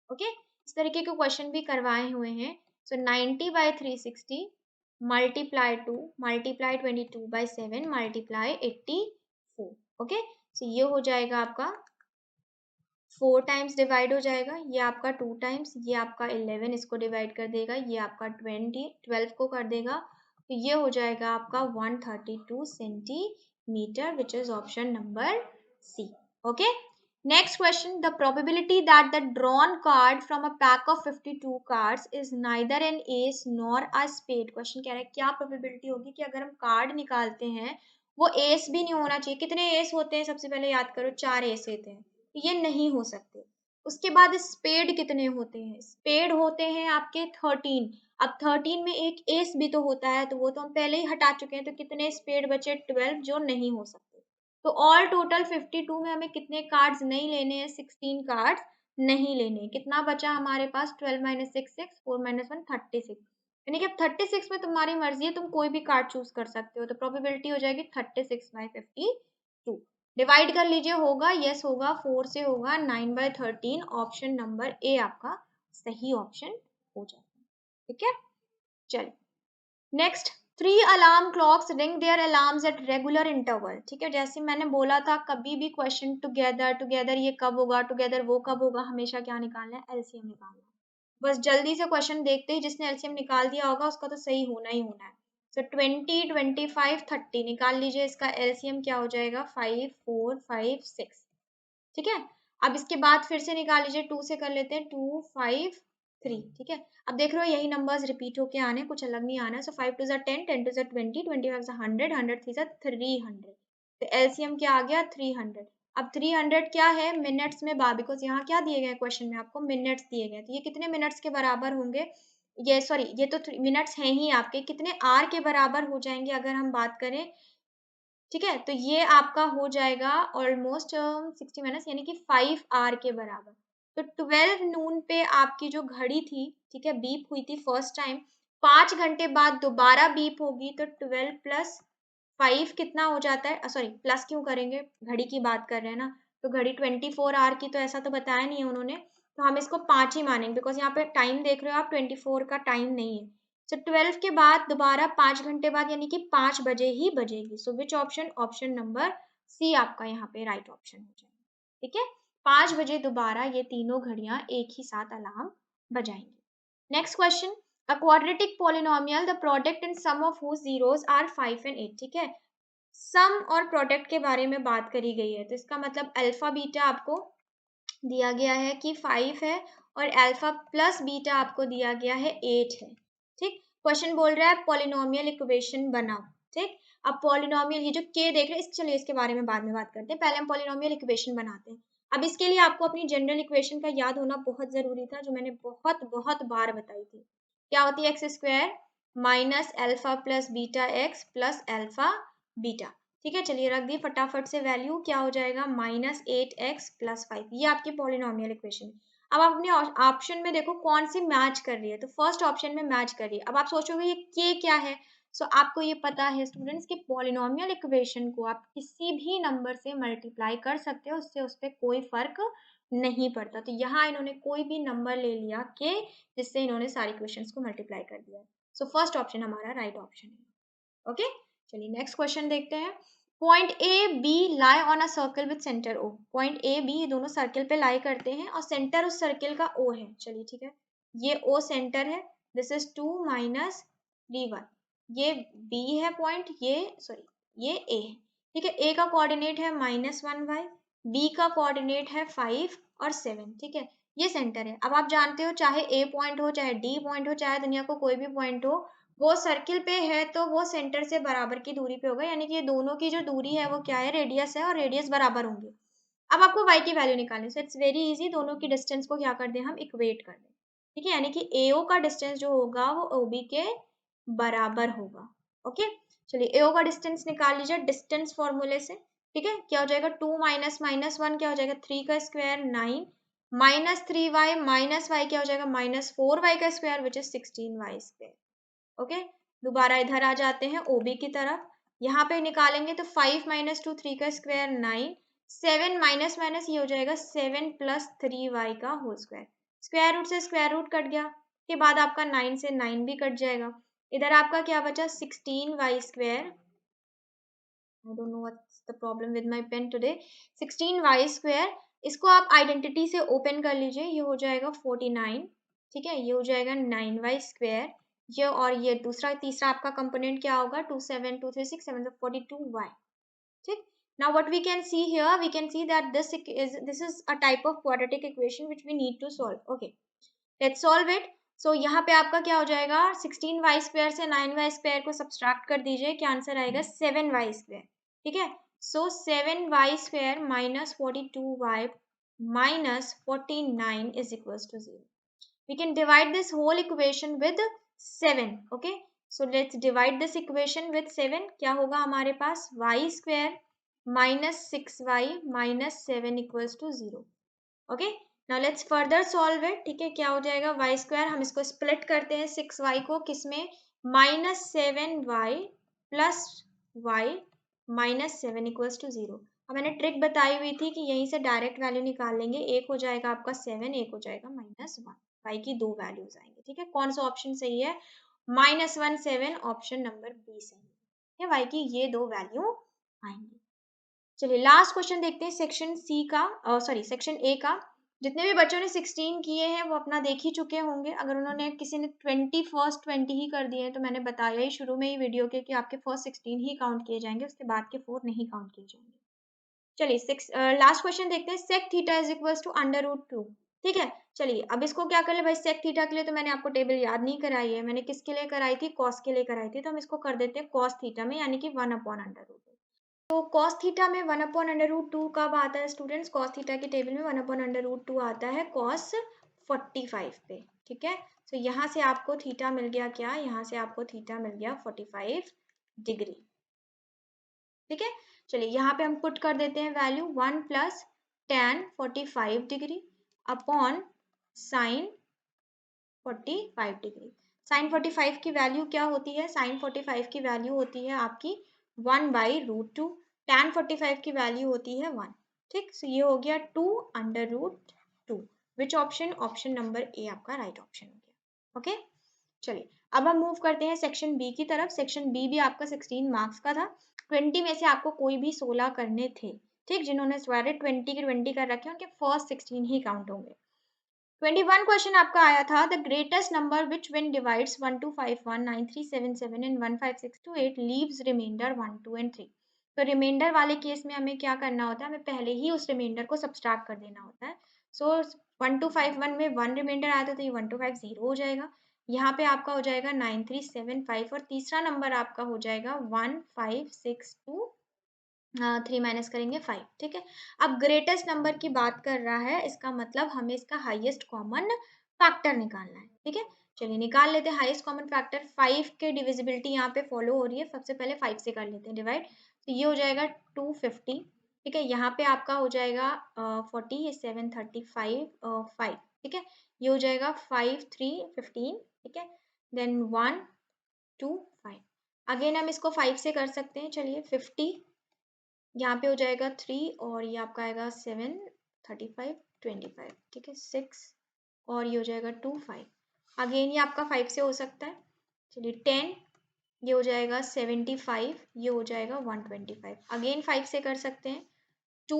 ओके, इस तरीके के क्वेश्चन भी करवाए हुए हैं। सो 90/360 मल्टीप्लाई 2 मल्टीप्लाई 22/7 मल्टीप्लाई 84। ओके, सो ये हो जाएगा आपका 4 टाइम्स डिवाइड हो जाएगा, ये आपका 2 टाइम्स, ये आपका 11 इसको डिवाइड कर देगा, ये आपका 12 को कर देगा। तो ये हो जाएगा आपका 132 centimetre, which is option number C. Okay, next question, the probability that the drawn card from a pack of 52 cards is neither an ace nor a spade. Question कह रहा है क्या प्रोबेबिलिटी होगी कि अगर हम कार्ड निकालते हैं वो एस भी नहीं होना चाहिए। कितने एस होते हैं? सबसे पहले याद करो, 4 एस होते हैं, ये नहीं हो सकते। उसके बाद स्पेड कितने होते हैं? स्पेड होते हैं आपके 13। अब 13 में एक एस भी तो होता है, तो वो तो हम पहले ही हटा चुके हैं। तो कितने स्पेड बचे? 12, जो नहीं हो सकते। तो ऑल टोटल 52 में हमें कितने कार्ड्स नहीं लेने हैं? 16 कार्ड्स नहीं लेने। कितना बचा हमारे पास? 12 - 6 6, 4 - 1 36। यानी कि अब 36 में तुम्हारी मर्जी है, तुम कोई भी कार्ड चूज कर सकते हो। तो प्रोबेबिलिटी हो जाएगी 36/52। डिवाइड कर लीजिए, होगा यस होगा, 4 से होगा 9/13। ऑप्शन नंबर ए आपका सही ऑप्शन हो जाएगा, ठीक है। चलिए next, 3 alarm clocks ring their alarms at regular interval, ठीक है। जैसे मैंने बोला था कभी भी क्वेश्चन टुगेदर टुगेदर ये कब होगा, टुगेदर वो कब होगा, हमेशा क्या निकालना है? एलसीएम निकालना है। बस जल्दी से क्वेश्चन देखते ही जिसने एलसीएम निकाल दिया होगा उसका तो सही होना ही होना है। सो 20 25 30 निकाल लीजिए, इसका एलसीएम क्या हो जाएगा? 5 4 5 6, ठीक है। अब इसके बाद फिर से निकाल लीजिए, 2 से कर लेते हैं, 2 5 3, ठीक है। अब देख रहे हो यही नंबर्स रिपीट होके आने, कुछ अलग नहीं आना है। सो 5 2 10, 10 2 20, 25 100, 100 3 300। तो एलसीएम क्या आ गया? 300। अब 300 क्या है? मिनट्स में बा, बिकॉज यहाँ क्या दिए गए क्वेश्चन में? आपको मिनट्स दिए गए। तो ये कितने मिनट्स के बराबर होंगे? ये सॉरी, ये तो मिनट्स हैं ही आपके, कितने आर के बराबर हो जाएंगे अगर हम बात करें, ठीक है। तो ये आपका हो जाएगा ऑलमोस्ट 60 माइनस, यानी कि 5 आर के बराबर। तो 12 नून पे आपकी जो घड़ी थी, ठीक है, बीप हुई थी फर्स्ट टाइम, 5 घंटे बाद दोबारा बीप होगी। तो 12 प्लस 5 कितना हो जाता है? सॉरी, प्लस क्यों करेंगे, घड़ी की बात कर रहे हैं ना। तो घड़ी 24 आर की तो ऐसा तो बताया नहीं है उन्होंने, तो हम इसको 5 ही मानेंगे, बिकॉज यहाँ पे टाइम देख रहे हो आप, 24 का टाइम नहीं है। सो 12 के बाद दोबारा 5 घंटे बाद, यानी कि 5 बजे ही बजेगी। So which option? Option number C आपका यहाँ पे राइट ऑप्शन हो जाएगा, ठीक है। 5 बजे दोबारा ये तीनों घड़ियां एक ही साथ अलार्म बजाएंगी। Next question, a quadratic polynomial the product in sum of whose zeros are 5 and 8, ठीक है। सम और प्रोडक्ट के बारे में बात करी गई है, तो इसका मतलब अल्फा बीटा आपको दिया गया है कि 5 है और अल्फा प्लस बीटा आपको दिया गया है 8 है। ठीक, क्वेश्चन बोल रहा है पॉलिनोमियल इक्वेशन बनाओ। ठीक, अब पॉलिनोमियल ये जो के देख रहे हैं, चलिए इसके बारे में बाद में बात करते हैं, पहले हम पॉलिनोमियल इक्वेशन बनाते हैं। अब इसके लिए आपको अपनी जनरल इक्वेशन का याद होना बहुत जरूरी था, जो मैंने बहुत बहुत बार बताई थी। क्या होती है? X square minus alpha plus beta x plus alpha beta. ठीक है, चलिए रख दिए फटाफट से वैल्यू, क्या हो जाएगा? -8x+5। ये आपकी पॉलिनोमियल इक्वेशन। अब आप अपने ऑप्शन में देखो कौन सी मैच कर रही है, तो फर्स्ट ऑप्शन में मैच कर रही है। अब आप सोचोगे ये के क्या है? सो आपको ये पता है स्टूडेंट्स कि पॉलिनोमियल इक्वेशन को आप किसी भी नंबर से मल्टीप्लाई कर सकते हो, उससे उस पर कोई फर्क नहीं पड़ता। तो यहाँ इन्होंने कोई भी नंबर ले लिया के, जिससे इन्होंने सारी इक्वेशंस को मल्टीप्लाई कर दिया। सो फर्स्ट ऑप्शन हमारा राइट ऑप्शन है। ओके, चलिए नेक्स्ट क्वेश्चन देखते हैं। Point A B lie on a circle with centre O. Point A B ये दोनों सर्किल पे लाई करते हैं और सेंटर उस सर्किल का ओ है। चलिए ठीक है, ये ओ सेंटर है, दिस इज 2 माइनस 3 1। ये बी है पॉइंट, ये सॉरी ये ए है। ठीक है, ए का कोऑर्डिनेट है -1y, बी का कोऑर्डिनेट है 5 और 7। ठीक है, ये सेंटर है। अब आप जानते हो चाहे ए पॉइंट हो, चाहे डी पॉइंट हो, चाहे दुनिया को कोई भी पॉइंट हो, वो सर्किल पे है तो वो सेंटर से बराबर की दूरी पे होगा, यानी कि ये दोनों की जो दूरी है वो क्या है? रेडियस है, और रेडियस बराबर होंगे। अब आपको y की वैल्यू निकालनी, सो इट्स वेरी इजी, दोनों की डिस्टेंस को क्या कर दें हम? इक्वेट कर दें। ठीक है, यानी कि AO का डिस्टेंस जो होगा वो OB के बराबर होगा। ओके, चलिए AO का डिस्टेंस निकाल लीजिए डिस्टेंस फॉर्मूले से। ठीक है, क्या हो जाएगा? 2 माइनस माइनस 1 क्या हो जाएगा? 3 का square 9 minus 3y minus y क्या हो जाएगा? -4y का square which is 16y square. Okay, दोबारा इधर आ जाते हैं ओबी की तरफ। यहाँ पे निकालेंगे तो 5 माइनस 2 3 का स्क्वायर 9, 7 माइनस माइनस ये हो जाएगा 7 प्लस 3y का होल स्क्वायर। स्क्वायर रूट से स्क्वायर रूट कट गया, के बाद आपका 9 से 9 भी कट जाएगा। इधर आपका क्या बचा? 16y square. I don't know what's the problem with my pen today. 16y square, इसको आप आइडेंटिटी से ओपन कर लीजिए, ये हो जाएगा 49। ठीक है, ये हो जाएगा 9y स्क्वायर। ये और ये दूसरा तीसरा आपका कंपोनेंट क्या होगा? 2 7 2 3 6 7 42y। ठीक, now what we can see here, we can see that this is a type of quadratic equation which we need to solve. Okay, let's solve it. So यहाँ पे आपका क्या हो जाएगा? 16y स्क्वायर से 9y स्क्वायर को subtract कर दीजिए, क्या आंसर आएगा? 7y square. ठीक है, so 7y square minus 42y minus 49 is equals to 0. We can divide this whole equation with 7. Okay, so let's divide this equation with 7. क्या होगा हमारे पास? y square minus 6y minus 7 equals to 0. Okay, now let's further solve it. ठीक है, क्या हो जाएगा? Y square, हम इसको स्प्लिट करते हैं 6y को किसमें? -7y plus y minus 7 equals to 0। अब मैंने ट्रिक बताई हुई थी कि यहीं से डायरेक्ट वैल्यू निकाल लेंगे, एक हो जाएगा आपका 7, एक हो जाएगा -1, y की दो वैल्यूज आएंगे। ठीक है, कौन सा ऑप्शन सही है? -1 7, ऑप्शन नंबर बी सही है, y की ये दो वैल्यू आएंगी। चलिए लास्ट क्वेश्चन देखते हैं सेक्शन सी का, सॉरी सेक्शन ए का। जितने भी बच्चों ने 16 किए हैं वो अपना देख ही चुके होंगे। अगर उन्होंने किसी ने 20 फर्स्ट 20 ही कर दिए हैं तो मैंने बताया ही शुरू में ही वीडियो के कि आपके फर्स्ट 16 ही काउंट किए जाएंगे, उसके बाद के 4 नहीं काउंट किए जाएंगे। चलिए लास्ट क्वेश्चन देखते हैं। Sec theta is equals to √2। ठीक है, चलिए अब इसको क्या कर ले भाई? सेक थीटा के लिए तो मैंने आपको टेबल याद नहीं कराई है, मैंने किसके लिए कराई थी? कॉस के लिए कराई थी। तो हम इसको कर देते हैं कॉस थीटा में, यानी कि 1/√2। तो कॉस थीटा में 1/√2 कब आता है स्टूडेंट्स? कॉस थीटा की टेबल में 1/√2 आता है कॉस 45 पे। ठीक है, तो यहाँ से आपको थीटा मिल गया क्या? यहाँ से आपको थीटा मिल गया 45 डिग्री। ठीक है, चलिए यहाँ पे हम पुट कर देते हैं value 1 plus tan 45 degree upon sine 45 degree. Sine 45 की वैल्यू क्या होती है? साइन 45 की वैल्यू होती है आपकी 1/√2। tan 45 की वैल्यू होती है 1। ठीक, सो ये हो गया 2/√2। विच ऑप्शन? ऑप्शन नंबर ए आपका राइट ऑप्शन हो गया। ओके, चलिए अब हम मूव करते हैं सेक्शन बी की तरफ। सेक्शन बी भी आपका 16 मार्क्स का था। 20 में से आपको कोई भी 16 करने थे। ठीक, जिन्होंने 20 के 20 कर रखे हैं उनके फर्स्ट 16 ही काउंट होंगे। 21 क्वेश्चन आपका आया था, the greatest number which when divides 1251 9377 and 15628 leaves remainder 1 2 and 3। तो रिमाइंडर वाले केस में हमें क्या करना होता है? हमें पहले ही उस रिमाइंडर को सब्सट्रैक्ट कर देना होता है। सो 1251 में 1 रिमाइंडर आया था तो ये 1250 हो जाएगा। यहाँ पे आपका हो जाएगा 9375 और तीसरा नंबर आपका हो जाएगा 1562 3 माइनस करेंगे 5, ठीक है। अब ग्रेटेस्ट नंबर की बात कर रहा है, इसका मतलब हमें इसका हाईएस्ट कॉमन फैक्टर निकालना है, ठीक है। चलिए निकाल लेते हैं हाईएस्ट कॉमन फैक्टर। 5 के डिविजिबिलिटी यहाँ पे फॉलो हो रही है, सबसे पहले 5 से कर लेते हैं डिवाइड। तो ये हो जाएगा 250, ठीक है। यहाँ पे आपका हो जाएगा 40, ये 735 5, ठीक है। ये हो जाएगा 5 3 15, ठीक है। देन 1 2 5, अगेन हम इसको 5 से कर सकते हैं। चलिए 50, यहाँ पे हो जाएगा 3 और ये आपका आएगा 7 35 25, ठीक है। 6 और ये हो जाएगा 2 5, अगेन ये आपका 5 से हो सकता है। चलिए 10, ये हो जाएगा 75, ये हो जाएगा 125, अगेन 5 से कर सकते हैं। 2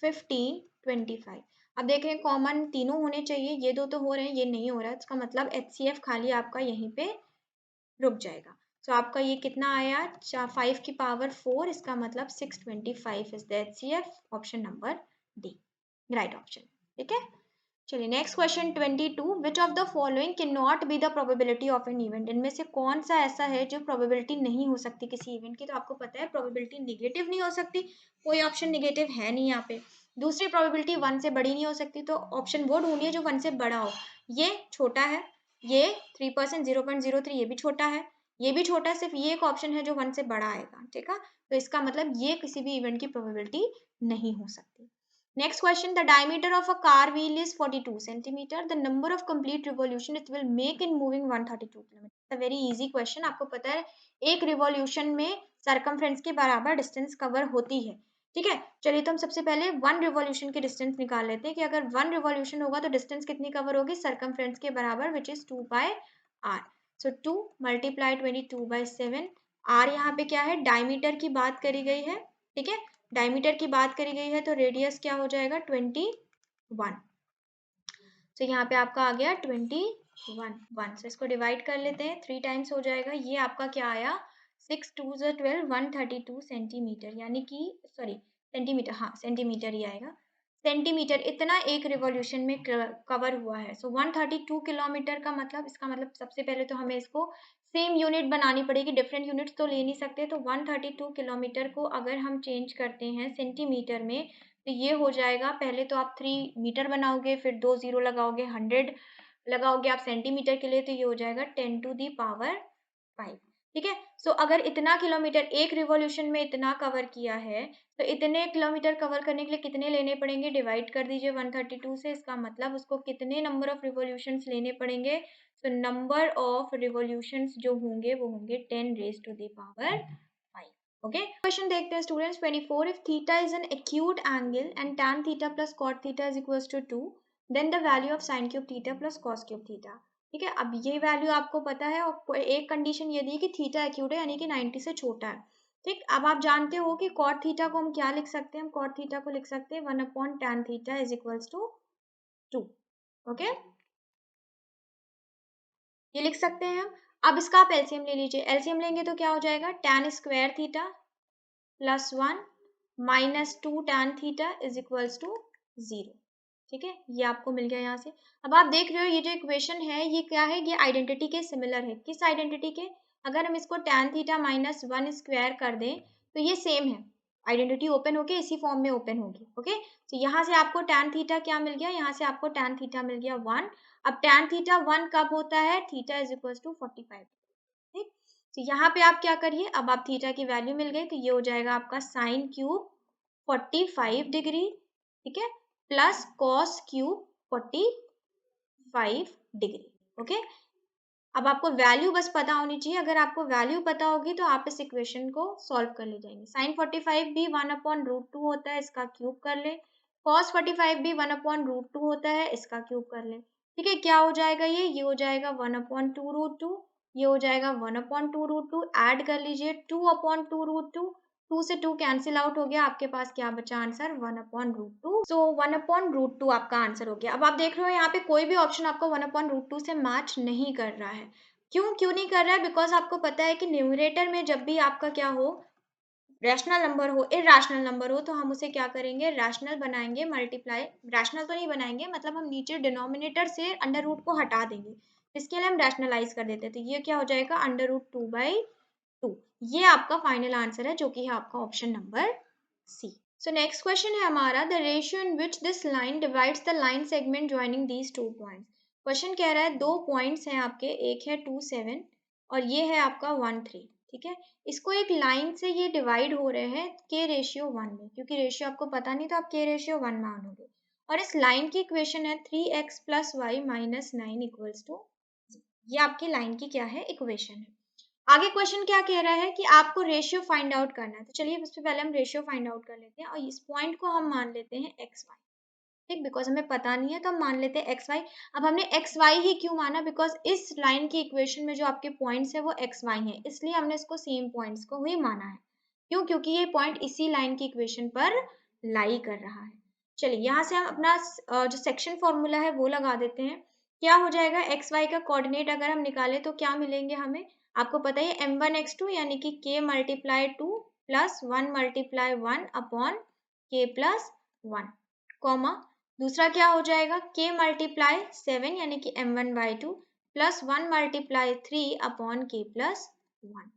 15 25, अब देख रहे हैं कॉमन तीनों होने चाहिए, ये दो तो हो रहे हैं, ये नहीं हो रहा है, इसका मतलब HCF खाली आपका यहीं पे रुक जाएगा। तो आपका ये कितना आया 5 की पावर 4, इसका मतलब 625 is the HCF, option number D right option, ठीक है। चलिए next question 22, which of the following can not be the probability of an event, इनमें से कौन सा ऐसा है जो प्रोबेबिलिटी नहीं हो सकती किसी इवेंट की। तो आपको पता है प्रोबेबिलिटी निगेटिव नहीं हो सकती, कोई ऑप्शन निगेटिव है नहीं यहाँ पे। दूसरी प्रोबेबिलिटी 1 से बड़ी नहीं हो सकती, तो ऑप्शन वो ढूंढिए जो 1 से बड़ा हो। ये छोटा है, ये 3%, 0.03, ये भी छोटा है, ये भी छोटा है, सिर्फ ये एक ऑप्शन है जो 1 से बड़ा आएगा, ठीक है। तो इसका मतलब ये किसी भी इवेंट की प्रोबेबिलिटी नहीं हो सकती। Next question, the diameter of a car wheel is 42 centimeter. The number of complete revolution it will make in moving 132 km. It's a very easy question. आपको पता है एक revolution में circumference के बराबर distance cover होती है, ठीक है। चलिए तो हम सबसे पहले 1 revolution की distance निकाल लेते हैं कि अगर 1 revolution होगा तो distance कितनी cover होगी, circumference के बराबर, which is 2 by r. So 2 multiply 22 by 7. r यहाँ पे क्या है, diameter की बात करी गई है, ठीक है। डायमीटर की बात करी गई है तो रेडियस क्या हो जाएगा 21, तो यहाँ पे आपका आ गया 21 से इसको डिवाइड कर लेते हैं, 3 टाइम्स हो जाएगा। ये आपका क्या आया 6 2 12 132 सेंटीमीटर, यानी कि सॉरी सेंटीमीटर, हाँ सेंटीमीटर ही आएगा। सेंटीमीटर इतना एक रिवॉल्यूशन में कवर हुआ है। सो 132 किलोमीटर का मतलब, इसका मतलब सबसे पहले तो हमें इसको सेम यूनिट बनानी पड़ेगी, डिफरेंट यूनिट्स तो ले नहीं सकते। तो 132 किलोमीटर को अगर हम चेंज करते हैं सेंटीमीटर में तो ये हो जाएगा, पहले तो आप 3 मीटर बनाओगे, फिर 2 जीरो लगाओगे, 100 लगाओगे आप सेंटीमीटर के लिए, तो ये हो जाएगा 10 टू दी पावर 5, ठीक है। सो अगर इतना किलोमीटर एक रिवॉल्यूशन में इतना कवर किया है तो इतने किलोमीटर कवर करने के लिए कितने लेने पड़ेंगे, डिवाइड कर दीजिए 132 से, इसका मतलब उसको कितने नंबर ऑफ रिवॉल्यूशंस लेने पड़ेंगे। सो नंबर ऑफ रिवॉल्यूशंस जो होंगे वो होंगे 10 raise to the power 5, okay. Question देखते हैं students 24, if theta is an acute angle and tan theta plus cot theta is equals to 2, then the value of sin cube theta plus cos cube theta, ठीक है। अब ये value आपको पता है और एक कंडीशन ये दी कि थीटा एक्यूट है यानी कि 90 से छोटा है, ठीक। अब आप जानते हो कि cot थीटा को हम क्या लिख सकते हैं, हम cot थीटा को लिख सकते हैं 1 upon tan theta is equals to 2, okay, ये लिख सकते हैं हम। अब इसका आप एलसीएम ले लीजिए, एलसीएम लेंगे तो क्या हो जाएगा tan square theta plus 1 minus 2 tan theta is equals to 0, ठीक है। ये आपको मिल गया यहाँ से। अब आप देख रहे हो ये जो इक्वेशन है ये क्या है, ये आइडेंटिटी के सिमिलर है। किस आइडेंटिटी के, अगर हम इसको tan थीटा माइनस 1 स्क्वायर कर दें तो ये सेम है, आइडेंटिटी ओपन होके इसी फॉर्म में ओपन होगी, ओके। तो यहाँ से आपको tan थीटा क्या मिल गया, यहाँ से आपको tan थीटा मिल गया 1। अब tan थीटा 1 कब होता है, थीटा इज इक्वल्स टू 45, ठीक। तो यहाँ पे आप क्या करिए, अब आप थीटा की वैल्यू मिल गई तो ये हो जाएगा आपका साइन क्यूब 45 डिग्री, ठीक है, plus cos cube 45 degree, okay. अब आपको वैल्यू बस पता होनी चाहिए, अगर आपको वैल्यू पता होगी तो आप इस इक्वेशन को सॉल्व कर ले जाएंगे। साइन 45 भी 1 अपॉन रूट 2 होता है, इसका क्यूब कर ले। कॉस 45 भी 1 अपॉन रूट 2 होता है, इसका क्यूब कर ले, ठीक है। क्या हो जाएगा ये हो जाएगा 1 अपॉन 2 रूट 2, ये हो जाएगा 1 अपॉन 2 रूट 2, ऐड कर लीजिए 2 अपॉन 2 रूट 2, 2 से 2 कैंसिल आउट हो गया, आपके पास क्या बचा आंसर 1 अपॉन रूट 2। सो 1 अपॉन रूट 2 आपका आंसर हो गया। अब आप देख रहे हो यहाँ पे कोई भी ऑप्शन आपको 1 अपॉन रूट 2 से मैच नहीं कर रहा है। क्यों नहीं कर रहा है, बिकॉज आपको पता है कि न्यूमरेटर में जब भी आपका क्या हो रैशनल नंबर हो, इरैशनल नंबर हो, तो हम उसे क्या करेंगे, रैशनल बनाएंगे, मल्टीप्लाई, रैशनल तो नहीं बनाएंगे, मतलब हम नीचे डिनोमिनेटर से अंडर रूट को हटा देंगे, इसके लिए हम रैशनलाइज कर देते हैं, तो ये क्या हो जाएगा, अंडर रूट 2/2। ये आपका फाइनल आंसर है, जो कि है आपका option number C. So next question है हमारा, the ratio in which this line divides the line segment joining these 2 points. Question कह रहा है 2 पॉइंट्स हैं आपके, एक है 2 7 और ये है आपका 1 3, ठीक है। इसको एक लाइन से ये डिवाइड हो रहे हैं के रेशियो 1 में, क्योंकि रेशियो आपको पता नहीं तो आप के रेशियो 1 मानोगे, और इस लाइन की इक्वेशन है 3x + y - 9 = 0। ये आपकी लाइन की क्या है, इक्वेशन है। आगे क्वेश्चन क्या कह रहा है कि आपको रेशियो फाइंड आउट करना है, तो चलिए सबसे पहले हम रेशियो फाइंड आउट कर लेते हैं, और इस पॉइंट को हम मान लेते हैं एक्स वाई, ठीक, बिकॉज हमें पता नहीं है तो हम मान लेते हैं एक्स वाई। अब हमने एक्स वाई ही क्यों माना, बिकॉज इस लाइन की इक्वेशन में जो आपके पॉइंट्स है वो एक्स वाई है, इसलिए हमने इसको सेम पॉइंट्स को ही माना है। क्यों, क्योंकि ये पॉइंट इसी लाइन की इक्वेशन पर लाई कर रहा है। चलिए यहाँ से हम अपना जो सेक्शन फॉर्मूला है वो लगा देते हैं। क्या हो जाएगा, एक्स वाई का कोऑर्डिनेट अगर हम निकालें तो क्या मिलेंगे हमें, आपको पता है m1 x2 यानी कि k × 2 + 1 × 1 अपॉन k + 1, कॉमा दूसरा क्या हो जाएगा, k × 7 यानी कि m1/2 + 1 × 3 अपॉन k + 1,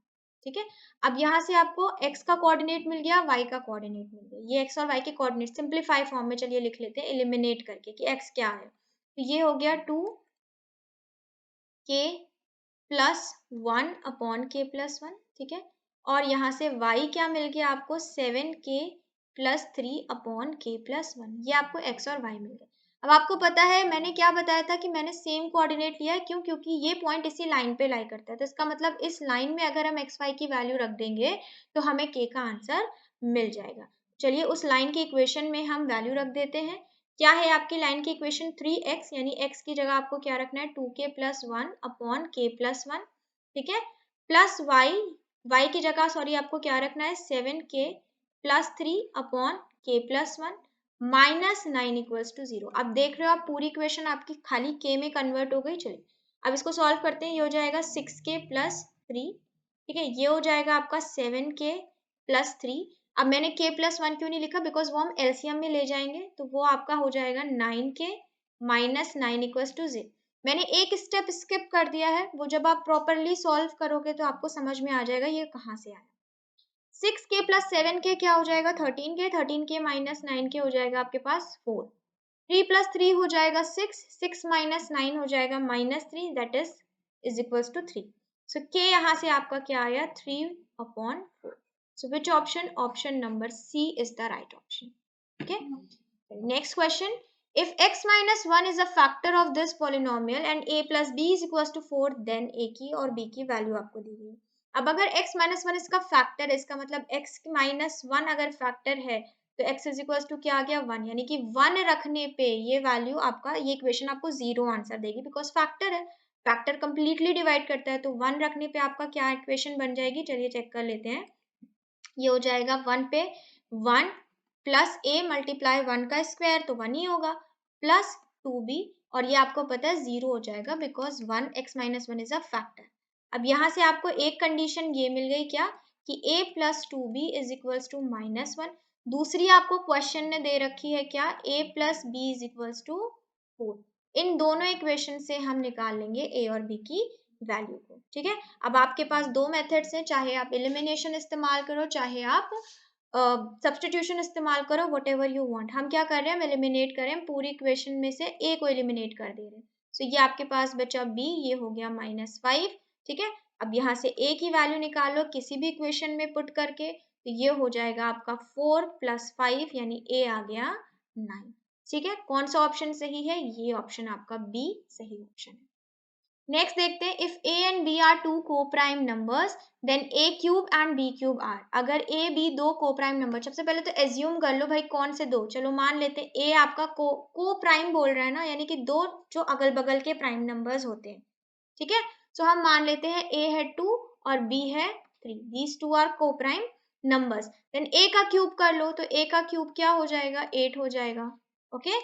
ठीक है। अब यहाँ से आपको x का कोऑर्डिनेट मिल गया, y का कोऑर्डिनेट मिल गया, ये x और y के कोऑर्डिनेट सिंप्लीफाई फॉर्म में चलिए लिख लेते हैं, एलिमिनेट करके कि x क्या है, तो ये हो गया 2k + 1 अपॉन k + 1, ठीक है। और यहाँ से y क्या मिल गया आपको, 7k + 3 अपॉन k + 1, ये आपको x और y मिल गया। अब आपको पता है मैंने क्या बताया था कि मैंने सेम कोऑर्डिनेट लिया है, क्यों, क्योंकि ये पॉइंट इसी लाइन पे लाई करता है, तो इसका मतलब इस लाइन में अगर हम एक्स वाई की वैल्यू रख देंगे तो हमें k का आंसर मिल जाएगा। चलिए उस लाइन की इक्वेशन में हम वैल्यू रख देते हैं। क्या है आपकी लाइन की इक्वेशन, 3x, यानी x की जगह आपको क्या रखना है, 2k + 1 अपॉन k + 1, ठीक है, प्लस y की जगह सॉरी आपको क्या रखना है, 7k + 3 अपॉन k + 1 - 9 = 0। अब देख रहे हो आप पूरी इक्वेशन आपकी खाली k में कन्वर्ट हो गई। चलिए अब इसको सॉल्व करते हैं, ये हो जाएगा 6k + 3, ठीक है, ये हो जाएगा आपका 7k + 3। अब मैंने k + 1 क्यों नहीं लिखा, बिकॉज वो हम एलसीएम में ले जाएंगे, तो वो आपका हो जाएगा 9k - 9 = 0। मैंने एक स्टेप स्किप कर दिया है, वो जब आप प्रॉपरली सॉल्व करोगे तो आपको समझ में आ जाएगा ये कहाँ से आया। 6k + 7k क्या हो जाएगा, 13k, 13k - 9k हो जाएगा आपके पास 4, 3 + 3 हो जाएगा 6, 6 - 9 हो जाएगा -3, दैट इज = 3। सो k यहाँ से आपका क्या आया, 3/4। So which option? Option number C is the right option. Okay. Next question. If x - 1 is a factor of this polynomial and a + b is equals to 4, then a की और b की value आपको दी गई है। अब अगर x - 1 इसका factor है, इसका मतलब x - 1 अगर फैक्टर है तो x इज इक्वल टू क्या आ गया, 1, यानी कि 1 रखने पे ये वैल्यू आपका, ये इक्वेशन आपको 0 आंसर देगी, बिकॉज फैक्टर है, फैक्टर कंप्लीटली डिवाइड करता है, तो 1 रखने पे आपका क्या इक्वेशन बन जाएगी, चलिए चेक कर लेते हैं। ये हो जाएगा 1 पे 1 प्लस a × 1 का स्क्वायर, तो 1 ही होगा, प्लस 2b, और ये आपको पता है 0 हो जाएगा, because 1x - 1 is a factor. अब यहाँ से आपको एक कंडीशन ये मिल गई क्या, कि a + 2b is equals to -1। दूसरी आपको क्वेश्चन ने दे रखी है क्या, a + b is equals to 4। इन दोनों इक्वेशन से हम निकाल लेंगे a और b की वैल्यू को, ठीक है। अब आपके पास दो मेथड्स हैं, चाहे आप एलिमिनेशन इस्तेमाल करो, चाहे आप सब्स्टिट्यूशन इस्तेमाल करो, वट एवर यू वॉन्ट। हम क्या कर रहे हैं, हम एलिमिनेट करें, पूरी इक्वेशन में से a को एलिमिनेट कर दे रहे हैं। सो ये आपके पास बचा b, ये हो गया -5, ठीक है। अब यहाँ से a की वैल्यू निकालो किसी भी इक्वेशन में पुट करके, तो ये हो जाएगा आपका 4 + 5, यानी a आ गया 9, ठीक है। कौन सा ऑप्शन सही है, ये ऑप्शन आपका b सही ऑप्शन है। नेक्स्ट देखते हैं, if a and b are two co-prime numbers, then a³ and b³ are। अगर a b दो co-prime नंबर, सबसे पहले तो एज्यूम कर लो भाई कौन से दो, चलो मान लेते हैं a आपका को-प्राइम बोल रहा है ना, यानी कि दो जो अगल बगल के प्राइम नंबर्स होते हैं, ठीक है। सो हम मान लेते हैं a है 2 और b है 3, these two are co-prime numbers। Then a का क्यूब कर लो, तो a का क्यूब क्या हो जाएगा, 8 हो जाएगा, ओके।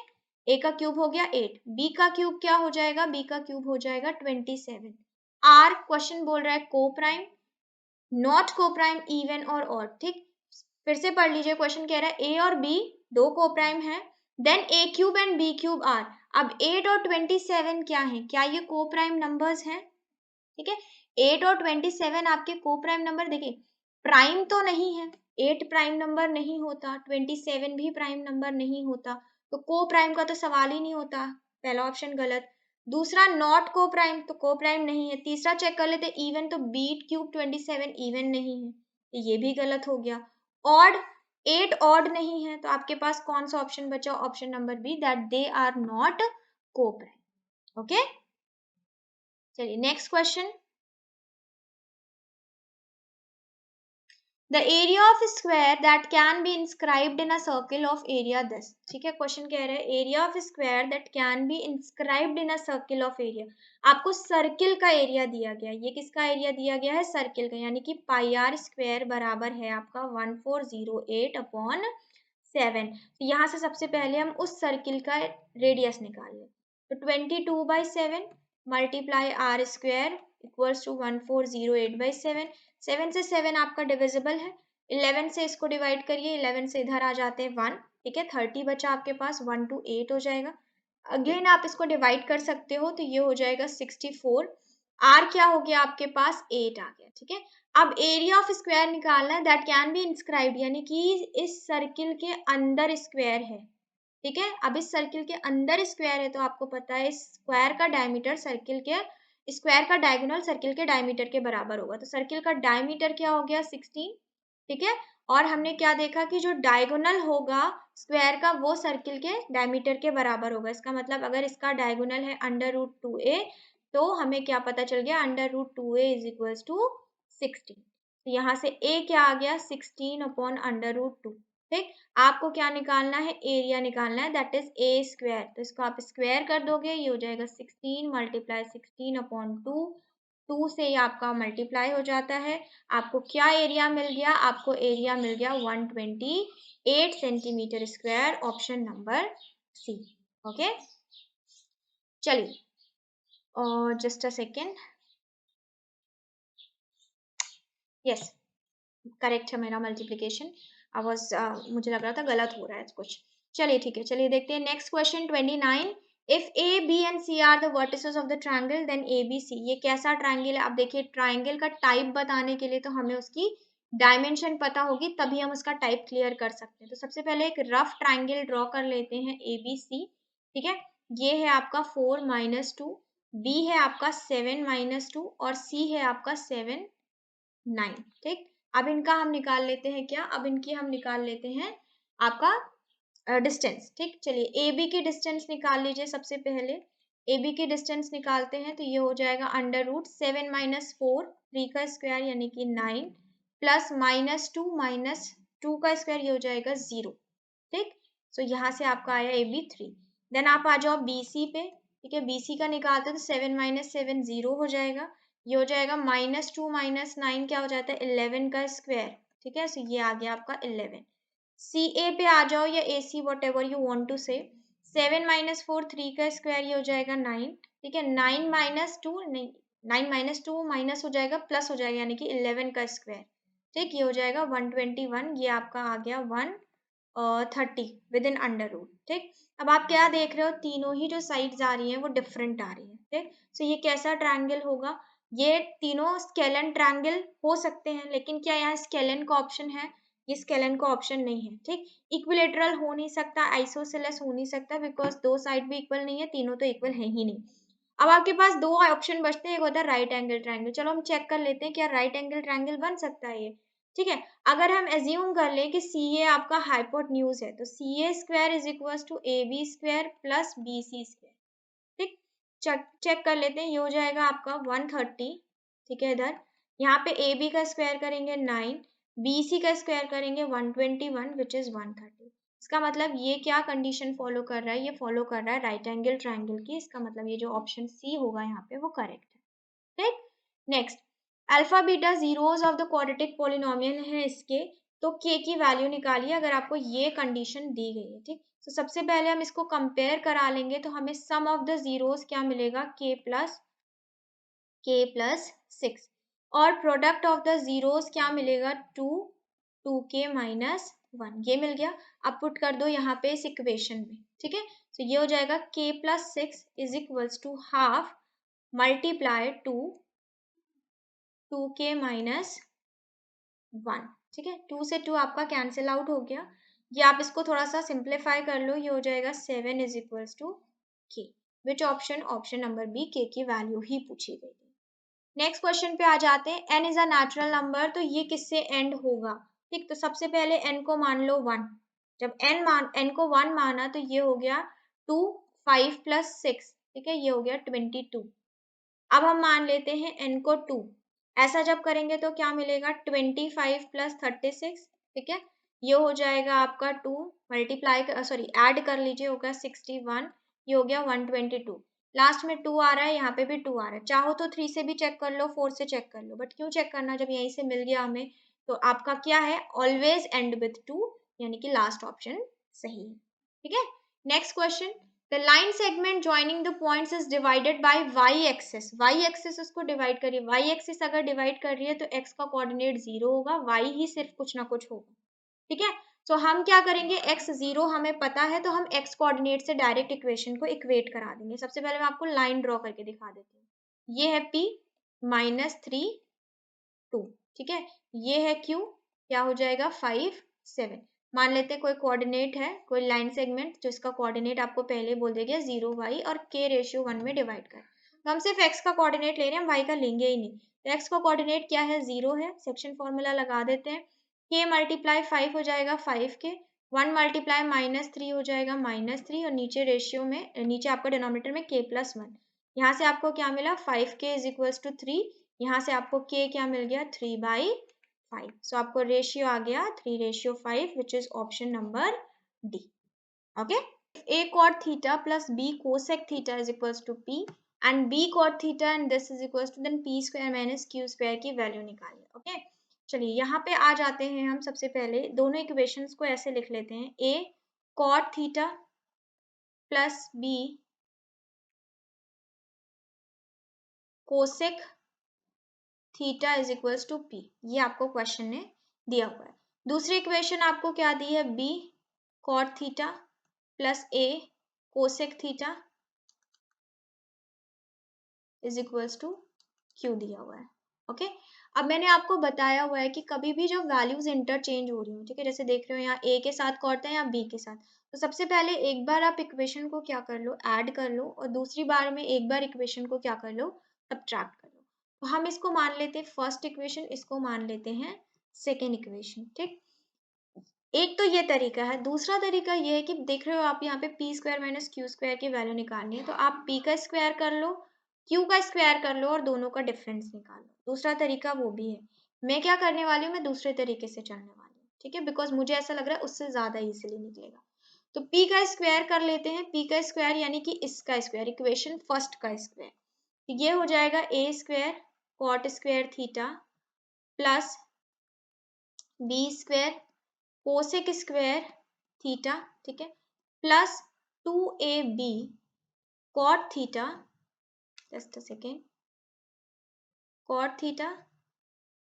a का क्यूब हो गया 8, b का क्यूब क्या हो जाएगा, b का क्यूब हो जाएगा 27। r क्वेश्चन बोल रहा है को प्राइम, नॉट को प्राइम, इवन और ऑड, ठीक। फिर से पढ़ लीजिए, क्वेश्चन कह रहा है ए और बी दो को प्राइम है, then A cube and B cube are. अब 8 और 27 क्या है, क्या ये को प्राइम नंबर्स हैं? ठीक है, 8 और 27 आपके को प्राइम नंबर, देखिए प्राइम तो नहीं है, 8 प्राइम नंबर नहीं होता, 27 भी प्राइम नंबर नहीं होता, तो को प्राइम का तो सवाल ही नहीं होता, पहला ऑप्शन गलत। दूसरा नॉट को प्राइम, तो को प्राइम नहीं है। तीसरा चेक कर लेते इवन, तो बीट क्यूब 27 इवन नहीं है, तो ये भी गलत हो गया। ऑड, 8 ऑड नहीं है, तो आपके पास कौन सा ऑप्शन बचा, option number B, that they are not co-prime. Okay, चलिए next question. The area of a square that can be inscribed in a circle of area this। ठीक है, क्वेश्चन कह रहा है area of square that can be inscribed in a circle of area. आपको circle का area दिया गया है, ये किसका एरिया दिया गया है, सर्किल का, यानी कि पाई आर स्क्वायर बराबर है आपका 1408/7। तो यहाँ से सबसे पहले हम उस सर्किल का रेडियस निकालिए, तो 22/7 multiply R square equals to 1408/7। 7 से 7 आपका डिविजिबल है, 11 से इसको डिवाइड करिए, 11 से इधर आ जाते हैं 1, ठीक है, 30 बचा आपके पास, 1 to 8 हो जाएगा। अगेन आप इसको डिवाइड कर सकते हो, तो ये हो जाएगा 64। आर क्या हो गया आपके पास, 8 आ गया। ठीक है, अब एरिया ऑफ स्क्वायर निकालना है दैट कैन बी इंस्क्राइब्ड, यानी कि इस सर्किल के अंदर स्क्वायर है। ठीक है, अब इस सर्किल के अंदर स्क्वायर है, तो आपको पता है स्क्वायर का डायमीटर सर्किल के, स्क्वायर का डायगोनल सर्किल के डायमीटर के बराबर होगा, तो सर्किल का डायमीटर क्या हो गया 16। ठीक है, और हमने क्या देखा कि जो डायगोनल होगा स्क्वायर का वो सर्किल के डायमीटर के बराबर होगा। इसका मतलब अगर इसका डायगोनल है √2a, तो हमें क्या पता चल गया, √2a इज इक्वल्स टू 16। तो यहाँ से a क्या आ गया, 16/√2। ठीक, आपको क्या निकालना है, एरिया निकालना है, दैट इज ए स्क्वायर। तो इसको आप स्क्वायर कर दोगे, ये हो जाएगा 16 × 16/2, 2 से ये आपका मल्टीप्लाई हो जाता है। आपको क्या एरिया मिल गया, आपको एरिया मिल गया 128 centimetre square, option number C. Okay, चलिए, और just a second, yes correct है मेरा मल्टीप्लीकेशन। मुझे लग रहा था गलत हो रहा है कुछ। चलिए ठीक है, चलिए देखते हैं next question 29। If A B and C are the vertices of the triangle then A B C. ये कैसा ट्रायंगल है, आप देखिए ट्रायंगल का टाइप बताने के लिए तो हमें उसकी डायमेंशन पता होगी, तभी हम उसका टाइप क्लियर कर सकते हैं। तो सबसे पहले एक रफ ट्रायंगल ड्रॉ कर लेते हैं ए बी सी। ठीक है, ये है आपका 4 - 2, बी है आपका 7 - 2 और सी है आपका 7 9। ठीक, अब इनका हम निकाल लेते हैं क्या, अब इनकी हम निकाल लेते हैं आपका डिस्टेंस। ठीक, चलिए ए बी की डिस्टेंस निकाल लीजिए सबसे पहले। ए बी की डिस्टेंस निकालते हैं, तो ये हो जाएगा √7 - 4, 3 का स्क्वायर यानी कि 9, प्लस -2 का स्क्वायर, ये हो जाएगा 0। ठीक, सो यहाँ से आपका आया ए बी 3। देन आप आ जाओ बी सी पे। ठीक है, बी सी का निकालते हो तो 7 - 7 0 हो जाएगा, ये हो जाएगा -2 - 9 क्या हो जाता है 11 का स्क्वायर। ठीक है, सो ये आ गया आपका 11। सी ए पे आ जाओ या A C whatever you want to say. 7 - 4 3 का स्क्वायर, ये हो जाएगा 9। ठीक है, 9 - 2 नहीं, 9 - 2 माइनस हो जाएगा प्लस हो जाएगा, यानी कि 11 का स्क्वायर। ठीक, ये हो जाएगा 121, ये आपका आ गया 130 विद इन √। ठीक, अब आप क्या देख रहे हो, तीनों ही जो साइड्स आ रही हैं वो डिफरेंट आ रही है। ठीक, सो ये कैसा ट्रायंगल होगा, ये तीनों स्केलन ट्रायंगल हो सकते हैं, लेकिन क्या यहाँ स्केलन का ऑप्शन है, ये स्केलन का ऑप्शन नहीं है। ठीक, इक्विलेटरल हो नहीं सकता, आइसोसेलेस हो नहीं सकता, बिकॉज दो साइड भी इक्वल नहीं है, तीनों तो इक्वल है ही नहीं। अब आपके पास दो ऑप्शन बचते हैं, एक होता है राइट एंगल ट्रायंगल। चलो हम चेक कर लेते हैं क्या राइट एंगल ट्रायंगल बन सकता है ये। ठीक है, अगर हम एज्यूम कर ले कि सी ए आपका हाइपोटेन्यूज है, तो C A square is equal to A B square plus B C square. ठीक, चेक कर लेते हैं, ये हो जाएगा आपका 130। ठीक है, इधर यहाँ पे ए बी का स्क्वायर करेंगे 9, बी सी का स्क्वायर करेंगे 121 विच इज 130। इसका मतलब ये क्या कंडीशन फॉलो कर रहा है, ये फॉलो कर रहा है राइट एंगल ट्रायंगल की। इसका मतलब ये जो ऑप्शन सी होगा यहाँ पे वो करेक्ट है। ठीक, next, alpha beta zeros of the quadratic polynomial है इसके, तो के की वैल्यू निकालिए अगर आपको ये कंडीशन दी गई है। ठीक, तो सबसे पहले हम इसको कंपेयर करा लेंगे, तो हमें सम ऑफ द जीरोस क्या मिलेगा, k प्लस 6, और प्रोडक्ट ऑफ द जीरोस क्या मिलेगा 2 2k माइनस 1, ये मिल गया। अब पुट कर दो यहाँ पे इस इक्वेशन में, ठीक है। तो ये हो जाएगा k plus 6 is equals to half multiply two 2k minus 1, ठीक है। 2 से 2 आपका कैंसिल आउट हो गया। ये आप इसको थोड़ा सा सिंप्लीफाई कर लो, ये हो जाएगा 7 is equals to k। Which option? Option number B, k की वैल्यू ही पूछी गई है। नेक्स्ट क्वेश्चन पे आ जाते हैं। n is a natural number, तो ये किससे एंड होगा? ठीक, तो सबसे पहले n को मान लो 1। जब n को 1 माना तो ये हो गया 2, 5 प्लस 6, ठीक है, ये हो गया 22। अब हम मान लेते हैं n को 2। ऐसा जब करेंगे तो क्या मिलेगा? 25 प्लस 36, ठीक है, ये हो जाएगा आपका 2 मल्टीप्लाई सॉरी ऐड कर लीजिए, होगा 61, ये हो गया 122। लास्ट में 2 आ रहा है, यहाँ पे भी 2 आ रहा है। चाहो तो 3 से भी चेक कर लो, 4 से चेक कर लो, बट क्यों चेक करना जब यहीं से मिल गया हमें। तो आपका क्या है? ऑलवेज एंड विथ 2, यानी कि लास्ट ऑप्शन सही है, ठीक है। Next question, the line segment joining the points is divided by y axis। y axis उसको डिवाइड करिए। y axis अगर डिवाइड कर रही है तो x का कोऑर्डिनेट 0 होगा, y ही सिर्फ कुछ ना कुछ होगा, ठीक है। तो हम क्या करेंगे, x 0 हमें पता है, तो हम x कोऑर्डिनेट से डायरेक्ट इक्वेशन को इक्वेट करा देंगे। सबसे पहले मैं आपको लाइन ड्रॉ करके दिखा देती हूँ। ये है p -3 2, ठीक है, ये है q, क्या हो जाएगा 5 7। मान लेते हैं कोई कोऑर्डिनेट है, कोई लाइन सेगमेंट जो इसका कोऑर्डिनेट आपको पहले बोल देगा 0 y और k रेशियो 1 में डिवाइड कर। तो हम सिर्फ x का कोऑर्डिनेट ले रहे हैं, हम y का लेंगे ही नहीं। तो x का कोऑर्डिनेट क्या है? 0 है। सेक्शन फॉर्मूला लगा देते हैं। k मल्टीप्लाई 5 हो जाएगा 5k, 1 मल्टीप्लाई -3 हो जाएगा -3, और नीचे रेशियो में नीचे आपका डिनोमिनेटर में k प्लस 1। यहाँ से आपको क्या मिला? 5k is equals to 3। यहाँ से आपको k क्या मिल गया? 3/5। सो आपको रेशियो आ गया 3:5, विच is option number D. Okay, a cot theta plus b cosec theta is equals to p and b cot theta and this is equals to then p square minus q square की value निकालिए। Okay, चलिए यहाँ पे आ जाते हैं हम। सबसे पहले दोनों इक्वेशंस को ऐसे लिख लेते हैं, a cot theta plus b cosec theta is equals to P, ये आपको क्वेश्चन ने दिया हुआ है। दूसरी इक्वेशन आपको क्या दी है? B cot theta plus A cosec theta is equals to Q दिया हुआ है। ओके, अब मैंने आपको बताया हुआ है कि कभी भी जब वैल्यूज इंटरचेंज हो रही हो, ठीक है, जैसे देख रहे हो यहाँ ए के साथ कॉट है या बी के साथ, तो सबसे पहले एक बार आप इक्वेशन को क्या कर लो, ऐड कर लो, और दूसरी बार में एक बार इक्वेशन को क्या कर लो, सब्ट्रैक्ट कर लो। तो हम इसको मान लेते हैं फर्स्ट इक्वेशन, इसको मान लेते हैं सेकेंड इक्वेशन, ठीक। एक तो ये तरीका है। दूसरा तरीका ये है कि देख रहे हो आप यहाँ पे P square minus Q square की वैल्यू निकालनी है, तो आप पी का स्क्वायर कर लो, क्यू का स्क्वायर कर लो और दोनों का डिफरेंस निकाल लो। दूसरा तरीका वो भी है। मैं क्या करने वाली हूँ, मैं दूसरे तरीके से चलने वाली हूँ, ठीक है, बिकॉज मुझे ऐसा लग रहा है उससे ज़्यादा ईजिली निकलेगा। तो पी का स्क्वायर कर लेते हैं। पी का स्क्वायर यानी कि इसका स्क्वायर, इक्वेशन फर्स्ट का स्क्वायर, तो ये हो जाएगा A square cot square theta plus B square cosec square theta, ठीक है, plus 2ab cot theta, just a second, cot theta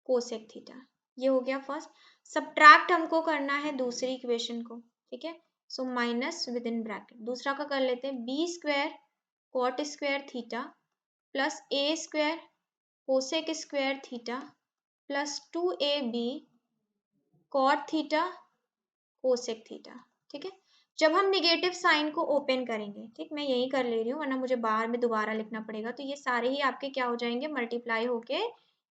cosec theta. ये हो गया फर्स्ट। सब्ट्रैक्ट हमको करना है दूसरी इक्वेशन को, ठीक है, so minus within bracket. दूसरा का कर लेते हैं, B square cot square theta plus A square cosec square theta plus 2ab cot theta cosec theta, ठीक है। जब हम निगेटिव साइन को ओपन करेंगे, ठीक, मैं यही कर ले रही हूँ वरना मुझे बाहर में दोबारा लिखना पड़ेगा, तो ये सारे ही आपके क्या हो जाएंगे, मल्टीप्लाई होके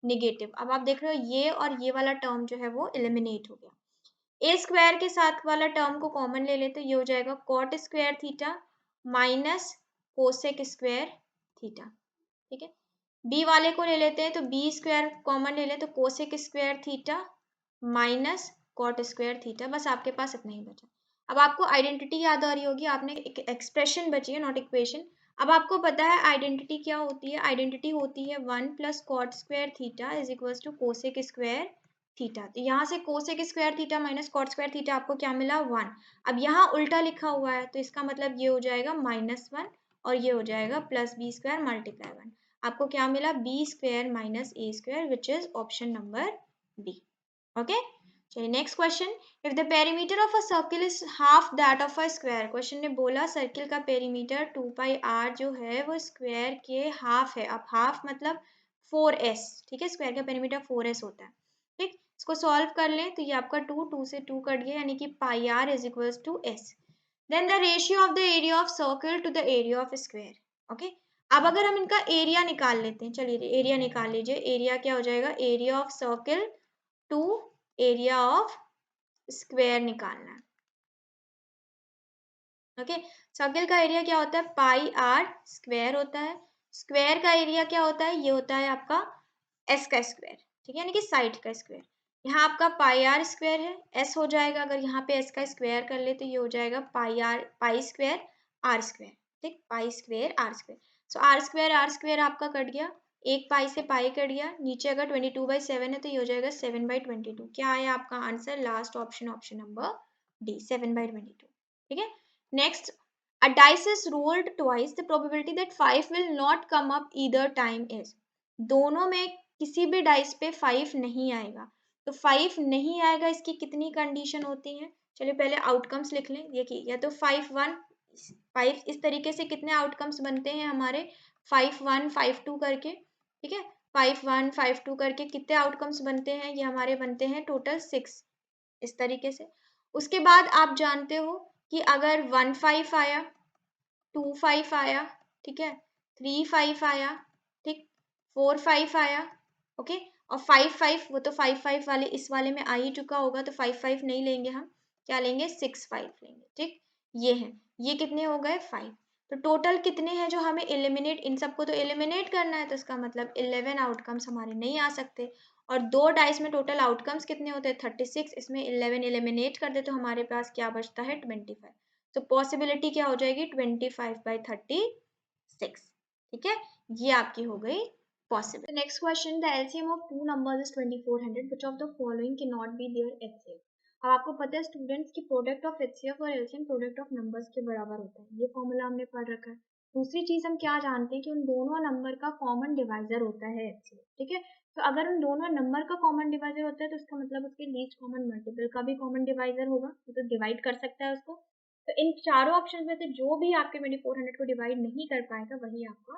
निगेटिव। अब आप देख रहे हो ये और ये वाला टर्म जो है वो एलिमिनेट हो गया। ए स्क्वायर के साथ वाला टर्म को कॉमन ले लेते, ये हो जाएगा cot square theta minus cosec square theta, ठीक है। बी वाले को ले लेते हैं, तो बी स्क्वायर कॉमन ले लें, तो cosec square theta minus cot square theta, बस आपके पास इतना ही बचा। अब आपको आइडेंटिटी याद आ रही होगी, आपने एक एक्सप्रेशन बची है, नॉट इक्वेशन। अब आपको पता है आइडेंटिटी क्या होती है? आइडेंटिटी होती है 1 plus cot square theta is equals to cosec square theta. तो यहाँ से cosec square theta minus cot square theta आपको क्या मिला? 1। अब यहाँ उल्टा लिखा हुआ है, तो इसका मतलब ये हो जाएगा -1 और ये हो जाएगा प्लस बी स्क्वायर मल्टीप्लाई 1। आपको क्या मिला? B square minus A square, which is option number B. Okay, चलिए next question, if the perimeter of a circle is half that of a square. Question ने बोला सर्किल का perimeter 2πr जो है वो स्क्वायर के हाफ है। अब हाफ मतलब 4s, ठीक है, स्क्वायर का पेरीमीटर 4s होता है। ठीक, इसको सॉल्व कर लें तो ये आपका 2 से 2 कट गया, यानी कि πr is equals to s। Then the ratio of the area of circle to the area of square. Okay, अब अगर हम इनका एरिया निकाल लेते हैं, चलिए एरिया निकाल लीजिए। एरिया क्या हो जाएगा, area of circle to area of square निकालना है। ओके, सर्किल का एरिया क्या होता है, पाई आर स्क्वायर होता है। स्क्वायर का एरिया क्या होता है, ये होता है आपका एस का स्क्वायर, ठीक है, यानी कि साइड का स्क्वायर। यहाँ आपका पाई आर स्क्वायर है, एस हो जाएगा, अगर यहाँ पे एस का स्क्वायर कर ले तो ये हो जाएगा पाई स्क्वायर आर स्क्वायर। ठीक, pi square R square. So R square आपका कट गया, एक पाई से पाई कट गया, नीचे अगर 22/7 है तो ये हो जाएगा 7/22। क्या आया आपका answer, last option, option number D, 7/22। ठीक है, next, a dice is rolled twice, the probability that 5 will not come up either time is। दोनों में किसी भी डाइस पे 5 नहीं आएगा, तो 5 नहीं आएगा, इसकी कितनी कंडीशन होती है। चलिए पहले आउटकम्स लिख लें। देखिए, या तो 5 इस तरीके से कितने आउटकम्स बनते हैं हमारे, 5-1 5-2 करके, ठीक है, 5-1 5-2 करके कितने आउटकम्स बनते हैं, ये हमारे बनते हैं टोटल 6 इस तरीके से। उसके बाद आप जानते हो कि अगर 1-5 आया, 2-5 आया, ठीक है, 3-5 आया, ठीक, 4-5 आया, ओके, और 5-5, वो तो 5-5 वाले इस वाले में आ ही चुका होगा, तो 5-5 नहीं लेंगे हम, क्या लेंगे, 6-5 लेंगे। ठीक, ये है, ये कितने हो गए, 5। तो टोटल कितने हैं जो हमें एलिमिनेट, इन सबको तो एलिमिनेट करना है, तो इसका मतलब 11 आउटकम्स हमारे नहीं आ सकते। और दो डाइस में टोटल आउटकम्स कितने होते हैं, 36, इसमें 11 एलिमिनेट कर दे तो हमारे पास क्या बचता है, 25। तो पॉसिबिलिटी क्या हो जाएगी, 25/36। ठीक है, ये आपकी हो गई possible. Next question, the LCM of two numbers is 2400, which of the following can not be their HCF. अब आपको पता है स्टूडेंट्स की प्रोडक्ट ऑफ एचसीएफ और एलसीएम प्रोडक्ट ऑफ नंबर्स के बराबर होता है, ये फॉर्मूला हमने पढ़ रखा है। दूसरी चीज हम क्या जानते हैं कि उन दोनों नंबर का कॉमन डिवाइजर होता है एचसीएफ। ठीक है, तो अगर उन दोनों नंबर का कॉमन डिवाइजर होता है तो उसका मतलब उसके लीस्ट कॉमन मल्टीपल का भी कॉमन डिवाइजर होगा, तो डिवाइड कर सकता है उसको। तो इन चारों ऑप्शन में से जो भी आपके 2400 को डिवाइड नहीं कर पाएगा वही आपका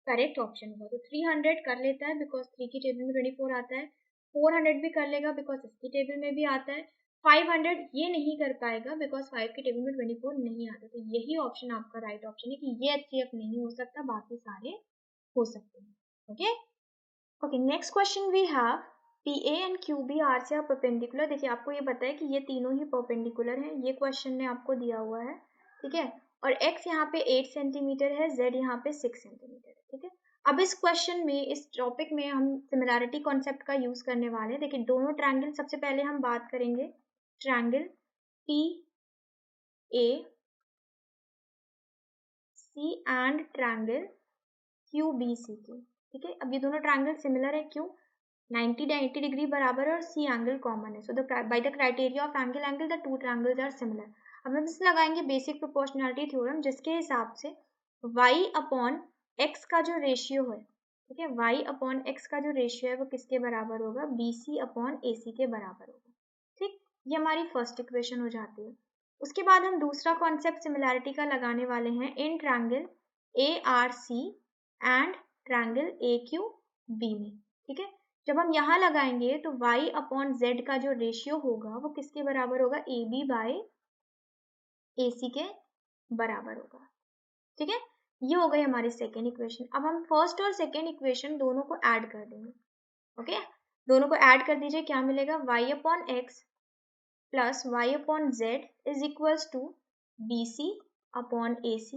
करेक्ट ऑप्शन होगा। तो 300 कर लेता है बिकॉज 3 की टेबल में 24 आता है, 400 भी कर लेगा बिकॉज इसकी टेबल में भी आता है, 500 ये नहीं कर पाएगा बिकॉज 5 की टेबल में 24 नहीं आता। तो यही ऑप्शन आपका राइट ऑप्शन है कि ये एचसीएफ नहीं हो सकता, बाकी सारे हो सकते हैं। Okay okay, next question we have PA and QB are से परपेंडिकुलर। देखिए आपको ये पता है कि ये तीनों ही परपेंडिकुलर हैं, ये क्वेश्चन ने आपको दिया हुआ है, ठीक है, और x यहाँ पे 8 सेंटीमीटर है, z यहाँ पे 6 सेंटीमीटर है। ठीक है, अब इस क्वेश्चन में, इस टॉपिक में हम सिमिलैरिटी कॉन्सेप्ट का यूज करने वाले हैं। देखिए दोनों ट्रायंगल, सबसे पहले हम बात करेंगे triangle PAC and triangle QBC की। ठीक है, अब ये दोनों ट्रायंगल सिमिलर है, क्यों, 90 डिग्री बराबर है और सी एंगल कॉमन है। So by the criteria of angle the two triangles are similar. अब हम इससे लगाएंगे बेसिक प्रोपोर्शनैलिटी थ्योरम, जिसके हिसाब से y अपॉन x का जो रेशियो है, ठीक है, y अपॉन x का जो रेशियो है वो किसके बराबर होगा, BC अपॉन AC के बराबर होगा। ठीक, ये हमारी फर्स्ट इक्वेशन हो जाती है। उसके बाद हम दूसरा कॉन्सेप्ट सिमिलैरिटी का लगाने वाले हैं in triangle ARC and triangle AQB में। ठीक है, जब हम यहाँ लगाएंगे तो y अपॉन z का जो रेशियो होगा वो किसके बराबर होगा, AB बाय AC के बराबर होगा। ठीक है, ये हो गई हमारी सेकेंड इक्वेशन। अब हम फर्स्ट और सेकेंड इक्वेशन दोनों को ऐड कर देंगे। ओके, दोनों को ऐड कर दीजिए, क्या मिलेगा, y upon x plus y upon z is equals to BC upon AC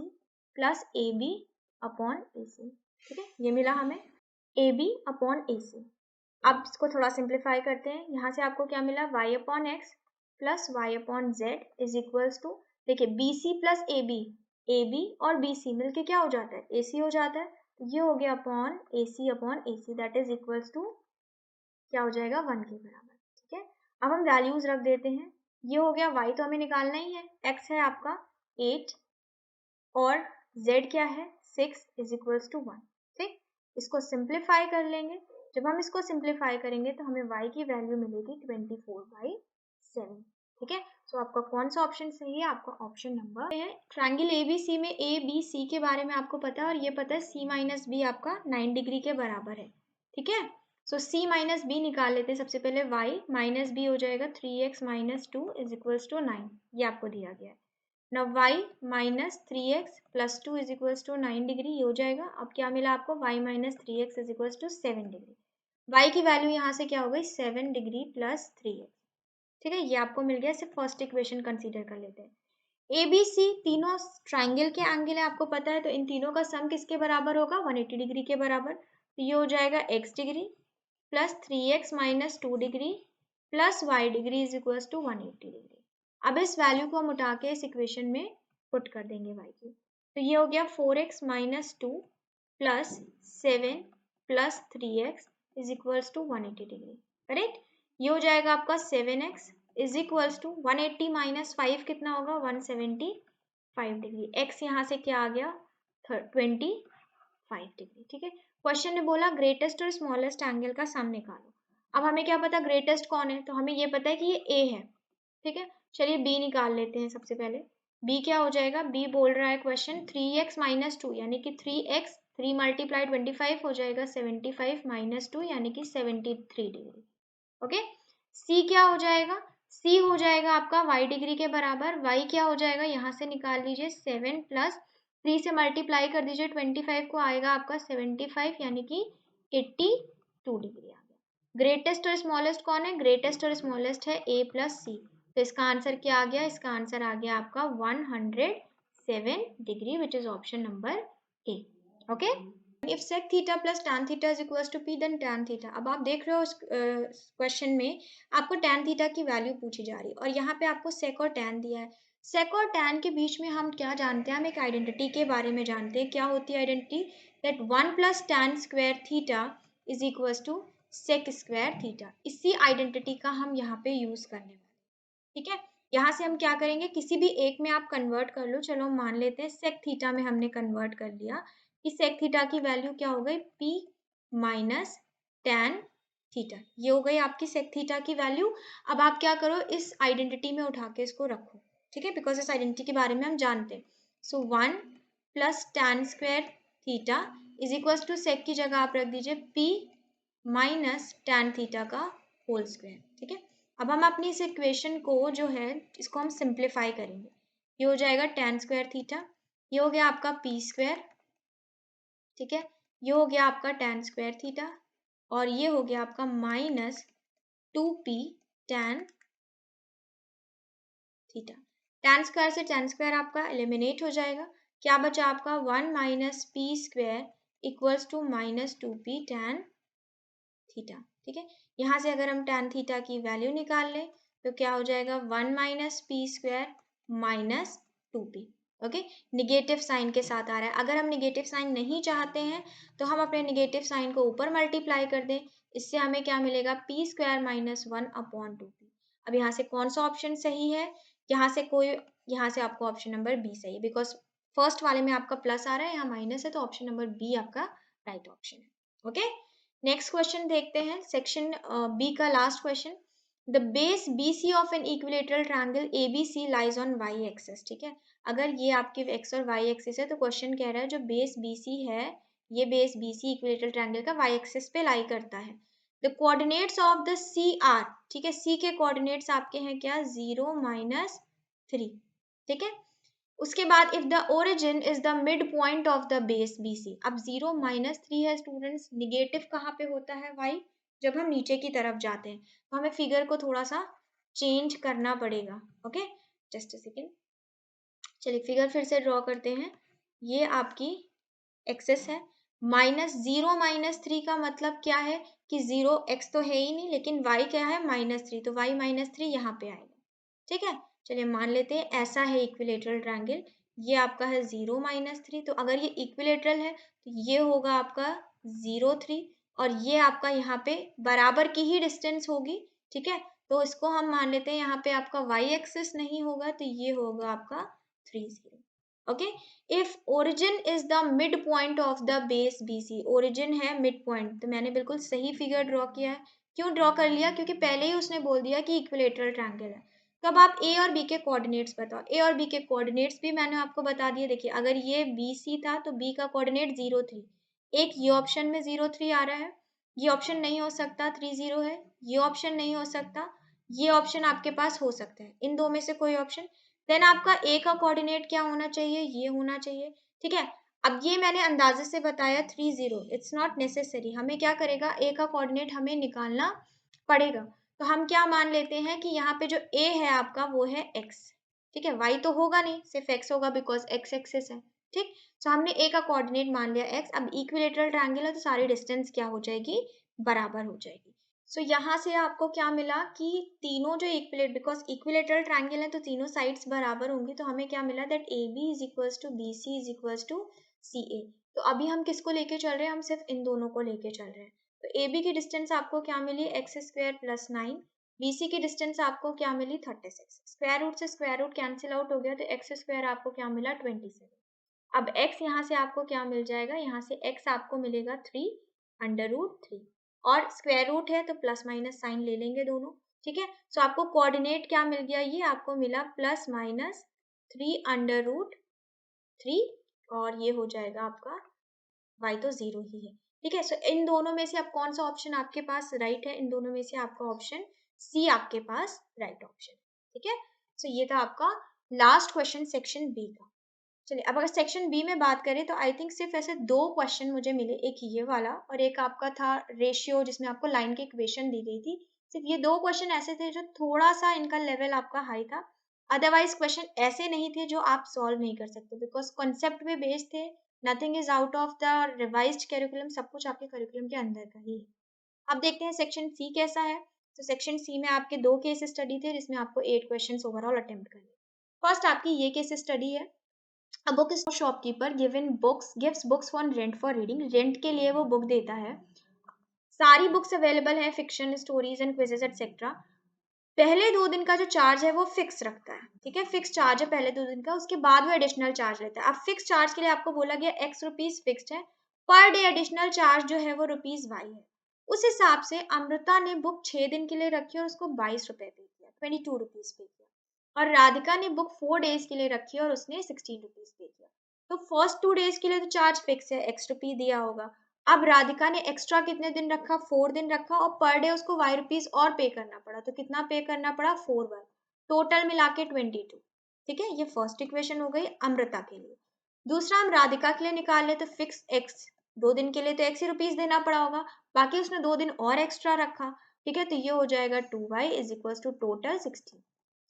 plus AB upon AC। ठीक है, ये मिला हमें AB अपॉन AC। अब इसको थोड़ा सिंप्लीफाई करते हैं, यहाँ से आपको क्या मिला, y upon X plus Y upon Z is equals to, देखिए BC प्लस AB और BC मिलके क्या हो जाता है, AC हो जाता है, तो ये हो गया upon AC that is equals to क्या हो जाएगा, 1 के बराबर। ठीक है, अब हम वैल्यूज रख देते हैं, ये हो गया, y तो हमें निकालना ही है, x है आपका 8 और z क्या है 6 इज इक्वल्स टू 1। ठीक, इसको सिंप्लीफाई कर लेंगे, जब हम इसको सिंप्लीफाई करेंगे तो हमें y की वैल्यू मिलेगी 24/6। 7। ठीक है, सो आपका कौन सा ऑप्शन सही है? आपका ऑप्शन नंबर है। ट्रायंगल ABC में ABC के बारे में आपको पता है और ये पता है C माइनस बी आपका 9 डिग्री के बराबर है। ठीक है, सो C माइनस बी निकाल लेते हैं। सबसे पहले y माइनस बी हो जाएगा 3x minus 2 is equals to 9, ये आपको दिया गया है। ना y minus 3x plus 2 is equals to 9 degree, ये हो जाएगा। अब क्या मिला आपको? y minus 3x is equals to 7 degree. y की वैल्यू यहाँ से क्या हो गई? 7 डिग्री प्लस 3x। ठीक है, ये आपको मिल गया। सिर्फ फर्स्ट इक्वेशन कंसीडर कर लेते हैं। ABC तीनों ट्राइंगल के एंगल है, आपको पता है, तो इन तीनों का सम किसके बराबर होगा? 180 डिग्री के बराबर। तो ये हो जाएगा x degree plus 3x minus 2 degree plus y degree is equal to 180 degree. अब इस वैल्यू को हम उठा के इस इक्वेशन में पुट कर देंगे y की। तो ये हो गया 4x minus 2 plus 7 plus 3x is equal to 180 degree. Correct, ये हो जाएगा आपका 7x is equals to 180 minus 5 कितना होगा? 175 डिग्री। x यहाँ से क्या आ गया? 25 डिग्री। ठीक है, क्वेश्चन ने बोला ग्रेटेस्ट और स्मॉलेस्ट एंगल का सम निकालो। अब हमें क्या पता ग्रेटेस्ट कौन है? तो हमें ये पता है कि ये a है। ठीक है, चलिए b निकाल लेते हैं। सबसे पहले b क्या हो जाएगा? b बोल रहा है क्वेश्चन 3x माइनस 2 यानी कि 3x, 3 मल्टीप्लाई 25 हो जाएगा 75 माइनस 2 यानी कि 73 डिग्री। ओके, C क्या हो जाएगा? C हो जाएगा आपका y डिग्री के बराबर। y क्या हो जाएगा? यहाँ से निकाल लीजिए 7 प्लस 3 से मल्टीप्लाई कर दीजिए 25 को, आएगा आपका 75 यानी कि 82 डिग्री आ गया। ग्रेटेस्ट और स्मॉलेस्ट कौन है? ग्रेटेस्ट और स्मॉलेस्ट है a प्लस c। तो इसका आंसर क्या आ गया? इसका आंसर आ गया आपका 107 degree which is option number a। Okay, if sec theta plus tan theta is equals to p then tan theta। अब आप देख रहे हो इस क्वेश्चन में आपको tan theta की वैल्यू पूछी जा रही है और यहाँ पे आपको sec और tan दिया है। sec और tan के बीच में हम क्या जानते हैं? हम एक आइडेंटिटी के बारे में जानते हैं। क्या होती है identity? That 1 plus tan square theta is equals to sec square theta. इसी आइडेंटिटी का हम यहाँ पे यूज करने वाले। ठीक है, यहाँ से हम क्या करेंगे? किसी भी एक में आप कन्वर्ट कर लो। चलो मान लेते हैं सेक थीटा में हमने कन्वर्ट कर लिया कि सेक थीटा की वैल्यू क्या हो गई? p minus tan theta. ये हो गई आपकी सेक थीटा की वैल्यू। अब आप क्या करो? इस आइडेंटिटी में उठा के इसको रखो। ठीक है, बिकॉज इस आइडेंटिटी के बारे में हम जानते हैं। So 1 plus tan square theta is equal to sec की जगह आप रख दीजिए p माइनस टैन थीटा का होल स्क्वायर। ठीक है, अब हम अपनी इस इक्वेशन को जो है इसको हम सिंप्लीफाई करेंगे। ये हो जाएगा टैन स्क्वायर थीटा, ये हो गया आपका पी स्क्वायर। ठीक है, ये हो गया आपका टैन स्क्वायर थीटा और ये हो गया आपका minus 2p tan theta. Tan square से टैन स्क्वायर आपका एलिमिनेट हो जाएगा। क्या बचा आपका? 1 minus P square equals to minus 2p tan theta. ठीक है, यहाँ से अगर हम टैन थीटा की वैल्यू निकाल लें तो क्या हो जाएगा? 1 minus P square minus 2p। Okay, negative sign के साथ आ रहा है। अगर हम निगेटिव साइन नहीं चाहते हैं तो हम अपने निगेटिव साइन को ऊपर मल्टीप्लाई कर दें। इससे हमें क्या मिलेगा? P square minus 1 upon 2p। अब यहाँ से कौन सा ऑप्शन सही है? यहाँ से आपको ऑप्शन नंबर बी सही है, बिकॉज फर्स्ट वाले में आपका प्लस आ रहा है, यहाँ माइनस है, तो ऑप्शन नंबर बी आपका राइट ऑप्शन है। ओके, नेक्स्ट क्वेश्चन देखते हैं, सेक्शन बी का last question. The base BC of an equilateral triangle ABC lies on y axis. ठीक है, अगर ये आपकी x और y एक्सिस है तो क्वेश्चन कह रहा है जो बेस BC है, ये बेस BC इक्विलेटरल ट्रायंगल का y एक्सिस पे लाई करता है। The coordinates of the CR, ठीक है, C के कोऑर्डिनेट्स आपके हैं क्या? 0 माइनस 3। ठीक है, उसके बाद if the origin is the mid point of the base BC। अब 0 माइनस 3 है स्टूडेंट्स, निगेटिव कहाँ पे होता है y? जब हम नीचे की तरफ जाते हैं। तो हमें फिगर को थोड़ा सा चेंज करना पड़ेगा। ओके, जस्ट अ सेकेंड, चलिए फिगर फिर से ड्रॉ करते हैं। ये आपकी एक्सेस है। -0 - 3 का मतलब क्या है कि 0 x तो है ही नहीं, लेकिन y क्या है? -3, तो y -3 यहाँ पे आएगा। ठीक है, चलिए मान लेते हैं ऐसा है इक्विलेटरल ट्रायंगल। ये आपका है 0 - 3, तो अगर ये इक्विलेटरल है तो ये होगा आपका 0 3 और ये आपका यहाँ पे बराबर की ही डिस्टेंस होगी। ठीक है, तो इसको हम मान लेते हैं यहाँ पे आपका y एक्सिस नहीं होगा, तो ये होगा आपका 3 0। Okay, if origin is the mid point of the base BC, origin है मिड पॉइंट, तो मैंने बिल्कुल सही फिगर ड्रॉ किया है क्यों ड्रॉ कर लिया? क्योंकि पहले ही उसने बोल दिया कि इक्विलेटरल ट्रायंगल है। तो अब आप ए और बी के कोऑर्डिनेट्स बताओ। ए और बी के कोऑर्डिनेट्स भी मैंने आपको बता दिए। देखिए अगर ये बी सी था तो बी का कोऑर्डिनेट 0 3, एक ये ऑप्शन में 0 3 आ रहा है, ये ऑप्शन नहीं हो सकता 3 0 है, ये ऑप्शन नहीं हो सकता, ये ऑप्शन आपके पास हो सकता है, इन दो में से कोई ऑप्शन। देन आपका ए का कोऑर्डिनेट क्या होना चाहिए? ये होना चाहिए। ठीक है, अब ये मैंने अंदाजे से बताया 3 0, इट्स नॉट नेसेसरी। हमें क्या करेगा, ए का कोऑर्डिनेट हमें निकालना पड़ेगा। तो हम क्या मान लेते हैं कि यहाँ पे जो ए है आपका वो है x। ठीक है, y तो होगा नहीं, सिर्फ x होगा बिकॉज x एक्सिस है। ठीक, तो हमने a का कोऑर्डिनेट मान लिया x। अब इक्विलेटरल ट्रायंगल है तो सारी डिस्टेंस क्या हो जाएगी? बराबर हो जाएगी। सो यहाँ से आपको क्या मिला कि तीनों जो बिकॉज इक्विलेटरल ट्रायंगल है तो तीनों साइड्स बराबर होंगी। तो हमें क्या मिला? That A B is equals to B C is equals to C A. तो अभी हम किसको लेके चल रहे हैं? हम सिर्फ इन दोनों को लेके चल रहे हैं। तो ए बी की डिस्टेंस आपको क्या मिली? X square plus 9। B C की डिस्टेंस आपको क्या मिली? 36। स्क्वायर रूट से स्क्वायर रूट कैंसिल आउट हो गया तो एक्स स्क्वायर आपको क्या मिला? 27। अब x यहाँ से आपको क्या मिल जाएगा? यहाँ से x आपको मिलेगा 3√3 और स्क्वायर रूट है तो प्लस माइनस साइन ले लेंगे दोनों। ठीक है, सो आपको कोऑर्डिनेट क्या मिल गया? ये आपको मिला +-3√3 और ये हो जाएगा आपका y तो 0 ही है। ठीक है, सो इन दोनों में से अब कौन सा ऑप्शन आपके पास राइट है? इन दोनों में से आपका ऑप्शन सी आपके पास राइट ऑप्शन। ठीक है, सो ये था आपका लास्ट क्वेश्चन सेक्शन बी का। चलिए अब अगर सेक्शन बी में बात करें तो आई थिंक सिर्फ ऐसे दो क्वेश्चन मुझे मिले, एक ये वाला और एक आपका था रेशियो जिसमें आपको लाइन की इक्वेशन दी गई थी। सिर्फ ये दो क्वेश्चन ऐसे थे जो थोड़ा सा इनका लेवल आपका हाई था। अदरवाइज क्वेश्चन ऐसे नहीं थे जो आप सॉल्व नहीं कर सकते बिकॉज कॉन्सेप्ट पे बेस्ड थे। Nothing is out of the revised curriculum, सब कुछ आपके करिकुलम के अंदर का ही है। अब देखते हैं सेक्शन सी कैसा है। तो सेक्शन सी में आपके दो केस स्टडी थे जिसमें आपको 8 क्वेश्चन ओवरऑल अटेम्प्ट करने। फर्स्ट आपकी ये केस स्टडी है। A book store shopkeeper gives books on rent for reading. Rent के लिए वो बुक देता है। सारी बुक्स अवेलेबल हैं, fiction, stories and quizzes etcetera. पहले 2 दिन का जो चार्ज है वो फिक्स रखता है। ठीक है, फिक्स चार्ज है पहले 2 दिन का, उसके बाद वो एडिशनल चार्ज लेता है। अब फिक्स चार्ज के लिए आपको बोला गया x रुपीज फिक्स्ड है, पर डे एडिशनल चार्ज जो है वो ₹y है। उस हिसाब से अमृता ने बुक 6 दिन के लिए रखी और उसको 22 रुपए पे किया, 22 रुपीज पे किया। और राधिका ने बुक 4 डेज के लिए रखी और उसने 16 रुपीज पे किया। तो फर्स्ट 2 डेज के लिए तो चार्ज फिक्स है, x रुपी दिया होगा। अब राधिका ने एक्स्ट्रा कितने दिन रखा? 4 दिन रखा और पर डे उसको y रुपीज और पे करना पड़ा। तो कितना पे करना पड़ा? 4y, टोटल मिला के 22। ठीक है, ये फर्स्ट इक्वेशन हो गई अमृता के लिए। दूसरा हम राधिका के लिए निकाल ले तो फिक्स x, 2 दिन के लिए तो x ही रुपीज देना पड़ा होगा, बाकी उसने 2 दिन और एक्स्ट्रा रखा। ठीक है, तो ये हो जाएगा 2y is equal to total 16।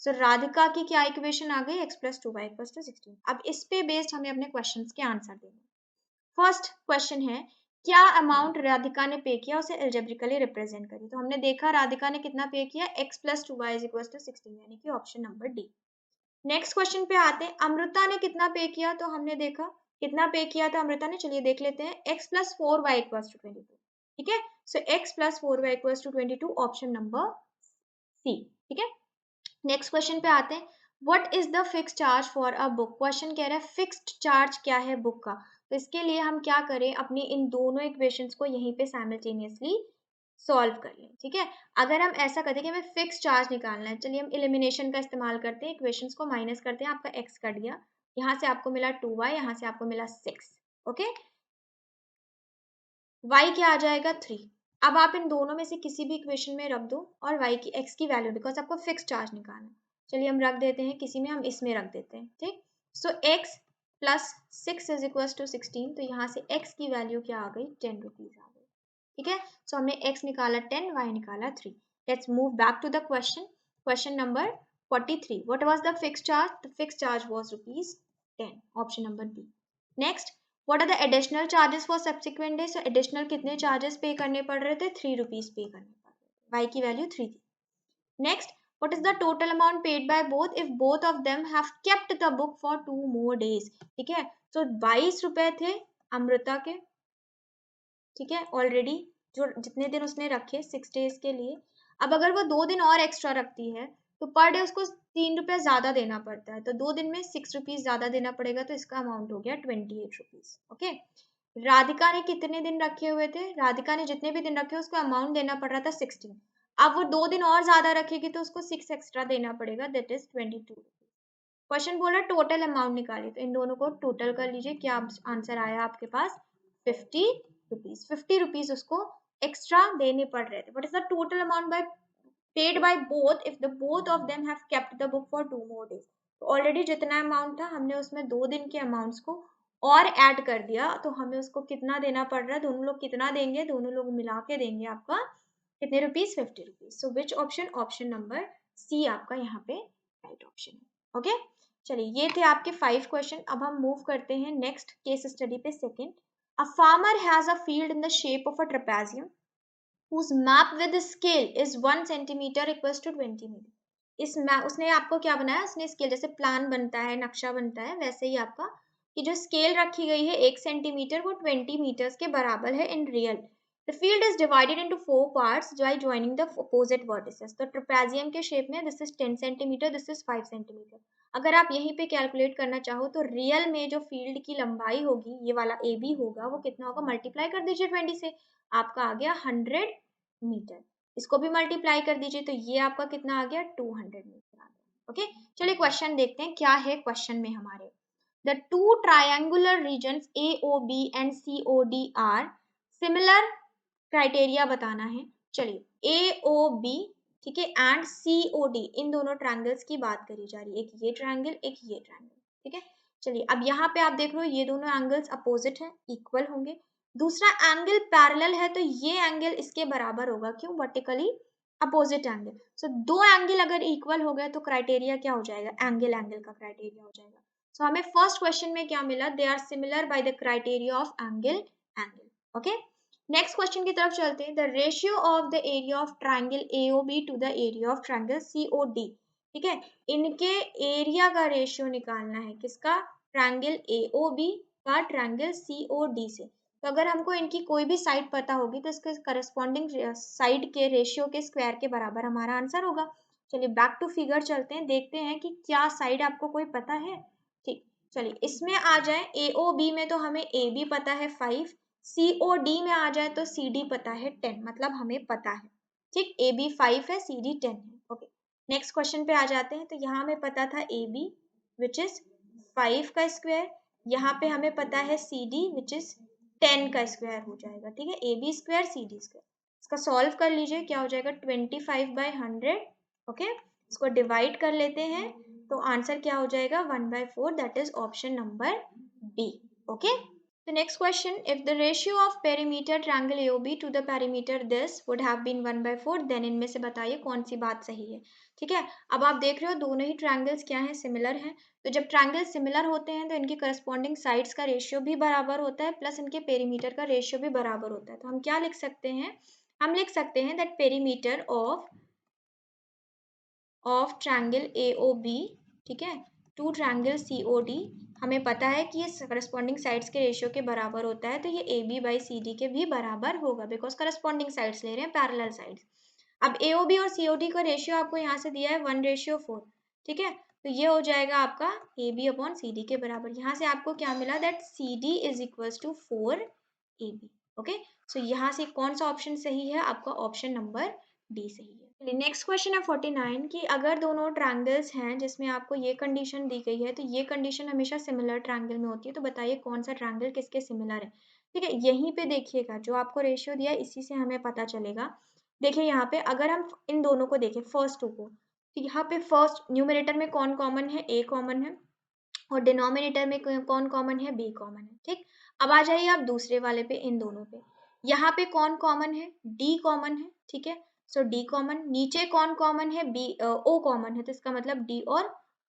So Radhika की क्या इक्वेशन आ गई? x + 2y = 16। अब इस पे बेस्ड हमें अपने क्वेश्चंस के आंसर देने। फर्स्ट क्वेश्चन है, क्या अमाउंट राधिका ने पे किया उसे एल्जेब्रिकली रिप्रेजेंट करिए। तो हमने देखा राधिका ने कितना पे किया? x + 2y = 16, यानी कि option number D. Next question पे आते हैं, अमृता ने कितना पे किया? तो हमने देखा कितना पे किया था अमृता ने, चलिए देख लेते हैं। x + 4y = 22। ठीक है, so x + 4y = 22, option number C. ठीक है, नेक्स्ट क्वेश्चन पे आते हैं, what is the fix charge for a book. Question कह रहा है फिक्स्ड चार्ज क्या है बुक का। तो इसके लिए हम क्या करें, अपनी इन दोनों इक्वेशंस को यहीं पे साइमल्टेनियसली सॉल्व कर लें। ठीक है, अगर हम ऐसा करते हैं कि हमें फिक्स चार्ज निकालना है, चलिए हम एलिमिनेशन का इस्तेमाल करते हैं, इक्वेशंस को माइनस करते हैं। आपका x कट गया, यहाँ से आपको मिला 2y, यहाँ से आपको मिला 6। ओके, y क्या आ जाएगा? 3। अब आप इन दोनों में से किसी भी इक्वेशन में रख दो और y की x की वैल्यू, बिकॉज आपको फिक्स चार्ज निकालना है। चलिए हम रख देते हैं किसी में, हम इसमें रख देते हैं। ठीक, सो x + 6 = 16। तो यहाँ से x की वैल्यू क्या आ गई? 10 रुपीज आ गई। ठीक है, सो हमने x निकाला 10, y निकाला 3। Let's move back to the question. Question number 43, what was the fix charge? The fix charge was ₹10, option number B. Next, what are the additional charges for subsequent days. Additional कितने charges pay करने पड़ रहे थे? 3 rupees पे करने पड़ रहे थे, y की वैल्यू 3 थी। Next, what is the total amount paid by both if both of them have kept the book for 2 more days. ठीक है, तो 22 रुपए थे अमृता के। ठीक है, ऑलरेडी जो जितने दिन उसने रखे 6 डेज के लिए। अब अगर वो 2 दिन और एक्स्ट्रा रखती है तो पर डे उसको 3 रुपये ज्यादा देना पड़ता है, तो 2 दिन में 6 रुपीज ज्यादा देना पड़ेगा, तो इसका अमाउंट हो गया 28 रुपीज। ओके, राधिका ने कितने दिन रखे हुए थे? राधिका ने जितने भी दिन रखे उसको अमाउंट देना पड़ रहा था 16। अब वो 2 दिन और ज्यादा रखेगी तो उसको 6 एक्स्ट्रा देना पड़ेगा, दैट इज 22। क्वेश्चन बोल रहा है टोटल अमाउंट निकालिए, तो इन दोनों को टोटल कर लीजिए। क्या आंसर आया आपके पास? 50 रुपीज। 50 रुपीज उसको एक्स्ट्रा देने पड़ रहे थे। What is the total amount by paid by both if the both of them have kept the book for 2 more days? तो ऑलरेडी जितना अमाउंट था हमने उसमें 2 दिन के अमाउंट्स को और ऐड कर दिया, तो हमें उसको कितना देना पड़ रहा है? दोनों लोग कितना देंगे? दोनों लोग मिला के देंगे आपका कितने rupees? 50 rupees. So which option? Option number C आपका यहाँ पे राइट ऑप्शन है। ओके, चलिए ये थे आपके 5 क्वेश्चन। अब हम मूव करते हैं नेक्स्ट केस स्टडी पे। Second, a farmer has a field in the shape of a trapezium whose map with scale is 1 centimeter equals to 20 metre. इस मैप उसने आपको क्या बनाया? उसने स्केल, जैसे प्लान बनता है, नक्शा बनता है, वैसे ही आपका कि जो स्केल रखी गई है 1 सेंटीमीटर वो 20 मीटर्स के बराबर है in real. The field is divided into 4 parts bye joining the opposite vertices. तो ट्रेपेजियम के शेप में this is 10 centimetre, this is 5 centimetre. अगर आप यहीं पे कैलकुलेट करना चाहो तो रियल में जो फील्ड की लंबाई होगी, ये वाला ए बी होगा, वो कितना होगा? मल्टीप्लाई कर दीजिए 20 से, आपका आ गया 100 मीटर। इसको भी मल्टीप्लाई कर दीजिए तो ये आपका कितना आ गया? 200 मीटर आ गया। ओके, चलिए क्वेश्चन देखते हैं क्या है क्वेश्चन में हमारे। The two triangular regions AOB and COD are similar, criteria बताना है। चलिए AOB, ठीक है, एंड COD, इन दोनों ट्रायंगल्स की बात करी जा रही है, एक ये ट्रायंगल एक ये ट्रायंगल, ठीक है। चलिए अब यहाँ पे आप देख रहे हो ये दोनों एंगल्स अपोजिट हैं, इक्वल होंगे। दूसरा एंगल पैरेलल है तो ये एंगल इसके बराबर होगा, क्यों? Vertically opposite angle. सो दो एंगल अगर इक्वल हो गए तो क्राइटेरिया क्या हो जाएगा? एंगल एंगल का क्राइटेरिया हो जाएगा। सो हमें फर्स्ट क्वेश्चन में क्या मिला? They are similar by the criteria of angle angle. Okay, next question की तरफ चलते हैं। The ratio of the area of triangle AOB to the area of triangle COD, ठीक है, इनके एरिया का रेशियो निकालना है। किसका? ट्राइंगल AOB का ट्राइंगल COD से। तो अगर हमको इनकी कोई भी साइड पता होगी तो इसके करस्पॉन्डिंग साइड के रेशियो के स्क्वायर के बराबर हमारा आंसर होगा। चलिए बैक टू फिगर चलते हैं, देखते हैं कि क्या साइड आपको कोई पता है। ठीक, चलिए इसमें आ जाए AOB में तो हमें AB पता है 5, COD में आ जाए तो CD पता है 10, मतलब हमें पता है। ठीक, AB 5 है, CD 10 है। ओके, नेक्स्ट क्वेश्चन पे आ जाते हैं। तो यहाँ हमें पता था AB विच इज 5 का स्क्वायर, यहाँ पे हमें पता है CD विच इज 10 का स्क्वायर हो जाएगा। ठीक है, AB स्क्वायर CD स्क्वायर, इसका सॉल्व कर लीजिए, क्या हो जाएगा? 25/100। ओके, इसको डिवाइड कर लेते हैं तो आंसर क्या हो जाएगा? 1/4, that is option number B. Okay, the next question, if the ratio of perimeter triangle AOB to the perimeter this would have been 1/4, then इनमें से बताइए कौन सी बात सही है। ठीक है, अब आप देख रहे हो दोनों ही ट्रायंगल्स क्या हैं? सिमिलर हैं। तो जब ट्रायंगल सिमिलर होते हैं तो इनकी करस्पॉन्डिंग साइड्स का रेशियो भी बराबर होता है, प्लस इनके पेरीमीटर का रेशियो भी बराबर होता है। तो हम क्या लिख सकते हैं? हम लिख सकते हैं that perimeter of triangle AOB, ठीक है, टू ट्रायंगल COD, हमें पता है कि ये करस्पॉन्डिंग साइड्स के रेशियो के बराबर होता है, तो ये AB/CD के भी बराबर होगा, बिकॉज करस्पॉन्डिंग साइड्स ले रहे हैं, पैरेलल साइड्स। अब AOB और COD का रेशियो आपको यहाँ से दिया है 1/4, ठीक है, तो ये हो जाएगा आपका AB/CD के बराबर। यहाँ से आपको क्या मिला? That CD is equals to 4AB। Okay, so यहाँ से कौन सा ऑप्शन सही है? आपका ऑप्शन नंबर डी सही है। नेक्स्ट क्वेश्चन है 49 कि अगर दोनों ट्रायंगल्स हैं जिसमें आपको ये कंडीशन दी गई है, तो ये कंडीशन हमेशा सिमिलर ट्रायंगल में होती है, तो बताइए कौन सा ट्रायंगल किसके सिमिलर है। ठीक है, यहीं पे देखिएगा जो आपको रेशियो दिया है इसी से हमें पता चलेगा। देखिए यहाँ पे अगर हम इन दोनों को देखें, फर्स्ट टू को, तो यहाँ पे फर्स्ट न्यूमरेटर में कौन कॉमन है? A कॉमन है, और डिनोमिनेटर में कौन कॉमन है? B कॉमन है। ठीक, अब आ जाइए आप दूसरे वाले पे, इन दोनों पे। यहाँ पे कौन कॉमन है? D कॉमन है, ठीक है, सो D कॉमन। नीचे कौन कॉमन है? O कॉमन है, तो इसका मतलब D और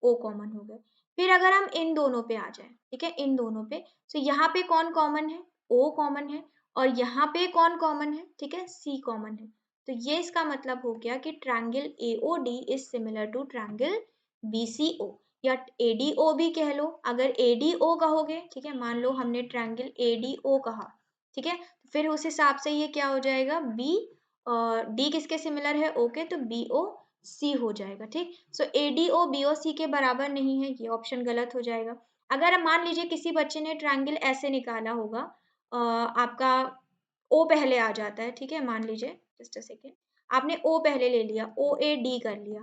O कॉमन हो गए। फिर अगर हम इन दोनों पे आ जाए, ठीक है, इन दोनों पे, तो यहाँ पे कौन कॉमन है? O कॉमन है, और यहाँ पे कौन कॉमन है? ठीक है, C कॉमन है। तो ये इसका मतलब हो गया कि triangle AOD is similar to triangle BCO, या ADO भी कह लो। अगर ADO कहोगे, ठीक है, मान लो हमने ट्रायंगल ADO कहा, ठीक है, फिर उस हिसाब से ये क्या हो जाएगा? B और D किसके सिमिलर है? O के, तो BOC हो जाएगा। ठीक, सो ADO BOC के बराबर नहीं है, ये ऑप्शन गलत हो जाएगा। अगर मान लीजिए किसी बच्चे ने ट्रायंगल ऐसे निकाला होगा, आपका ओ पहले आ जाता है, ठीक है? मान लीजिए जस्ट अ सेकेंड, आपने ओ पहले ले लिया, ओ ए डी कर लिया,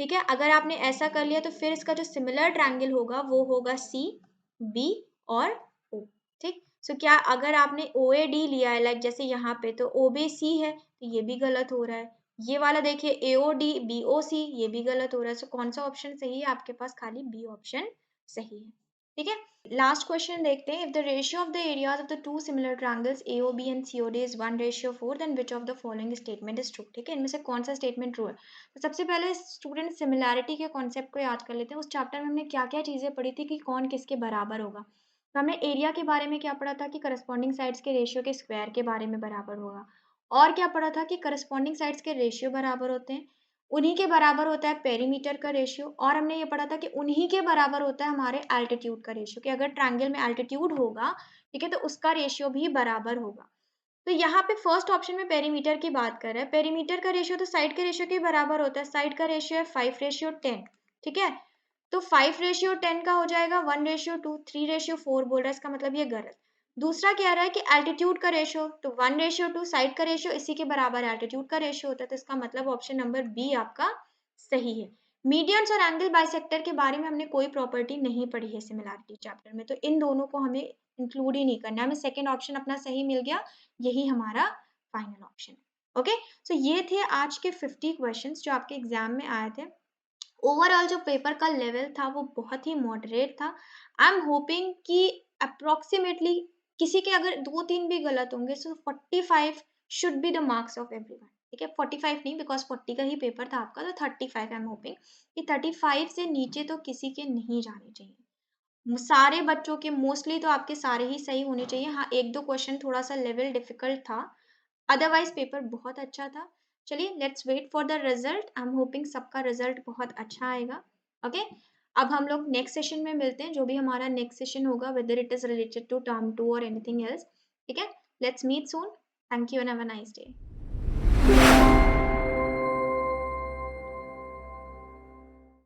ठीक है? अगर आपने ऐसा कर लिया तो फिर इसका जो सिमिलर ट्रायंगल होगा वो होगा सी, बी और ओ, ठीक? सो क्या अगर आपने ओ ए डी लिया है लाइक जैसे यहाँ पे, तो ओ बी सी है तो ये भी गलत हो रहा है। ये वाला देखिए ए ओ डी बी ओ सी, ये भी गलत हो रहा है। सो कौन सा ऑप्शन सही है आपके पास? खाली बी ऑप्शन सही है, ठीक है? लास्ट क्वेश्चन देखते हैं। If the ratio of the areas of the two similar triangles AOB and COD is 1:4, then which of the following statement is true, ठीक है? इनमें से कौन सा स्टेटमेंट ट्रू है? तो सबसे पहले स्टूडेंट सिमिलैरिटी के कॉन्सेप्ट को याद कर लेते हैं। उस चैप्टर में हमने क्या क्या चीजें पढ़ी थी कि कौन किसके बराबर होगा। तो हमने एरिया के बारे में क्या पढ़ा था कि करस्पॉन्डिंग साइड्स के रेशियो के स्क्वायर के बारे में बराबर होगा। और क्या पढ़ा था कि करस्पॉन्डिंग साइड्स के रेशियो बराबर होते हैं, उन्हीं के बराबर होता है पेरीमीटर का रेशियो, और हमने ये पढ़ा था कि उन्हीं के बराबर होता है हमारे एल्टीट्यूड का रेशियो, कि अगर ट्रायंगल में एल्टीट्यूड होगा, ठीक है, तो उसका रेशियो भी बराबर होगा। तो यहाँ पे फर्स्ट ऑप्शन में पेरीमीटर की बात कर रहे हैं। पेरीमीटर का रेशियो तो साइड के रेशियो के बराबर होता है। साइड का रेशियो है 5:10, ठीक है? तो 5:10 का हो जाएगा 1:2, 3:4 बोल रहा है, इसका मतलब ये गलत। दूसरा कह रहा है कि एल्टीट्यूड का रेशियो, तो 1:2 साइड का रेशियो इसी के बराबर एल्टीट्यूड का रेशियो होता है, तो इसका मतलब ऑप्शन नंबर बी आपका सही है। मीडियंस और एंगल बाइसेक्टर के बारे में हमने कोई प्रॉपर्टी नहीं पढ़ी है सिमिलैरिटी चैप्टर में, तो इन दोनों को हमें इंक्लूड ही नहीं करना है। हमें सेकेंड ऑप्शन अपना सही मिल गया, यही हमारा फाइनल ऑप्शन है। ओके, सो ये थे आज के 50 क्वेश्चंस जो आपके एग्जाम में आए थे। ओवरऑल जो पेपर का लेवल था वो बहुत ही मॉडरेट था। आई एम होपिंग कि अप्रोक्सीमेटली किसी के अगर 2-3 भी गलत होंगे, सो 45 should be the marks of everyone, ठीक है? 45 नहीं, बिकॉज 40 का ही पेपर था आपका, तो 35 आई एम होपिंग कि 35 से नीचे तो किसी के नहीं जाने चाहिए। सारे बच्चों के मोस्टली तो आपके सारे ही सही होने चाहिए। हाँ, एक दो क्वेश्चन थोड़ा सा लेवल डिफिकल्ट था, अदरवाइज पेपर बहुत अच्छा था। चलिए, let's wait for the result. I am hoping सबका रिजल्ट बहुत अच्छा आएगा। ओके, अब हम लोग नेक्स्ट सेशन में मिलते हैं, जो भी हमारा नेक्स्ट सेशन होगा, whether it is related to term 2 और एनीथिंग एल्स, ठीक है? Let's meet soon. Thank you and have a nice day.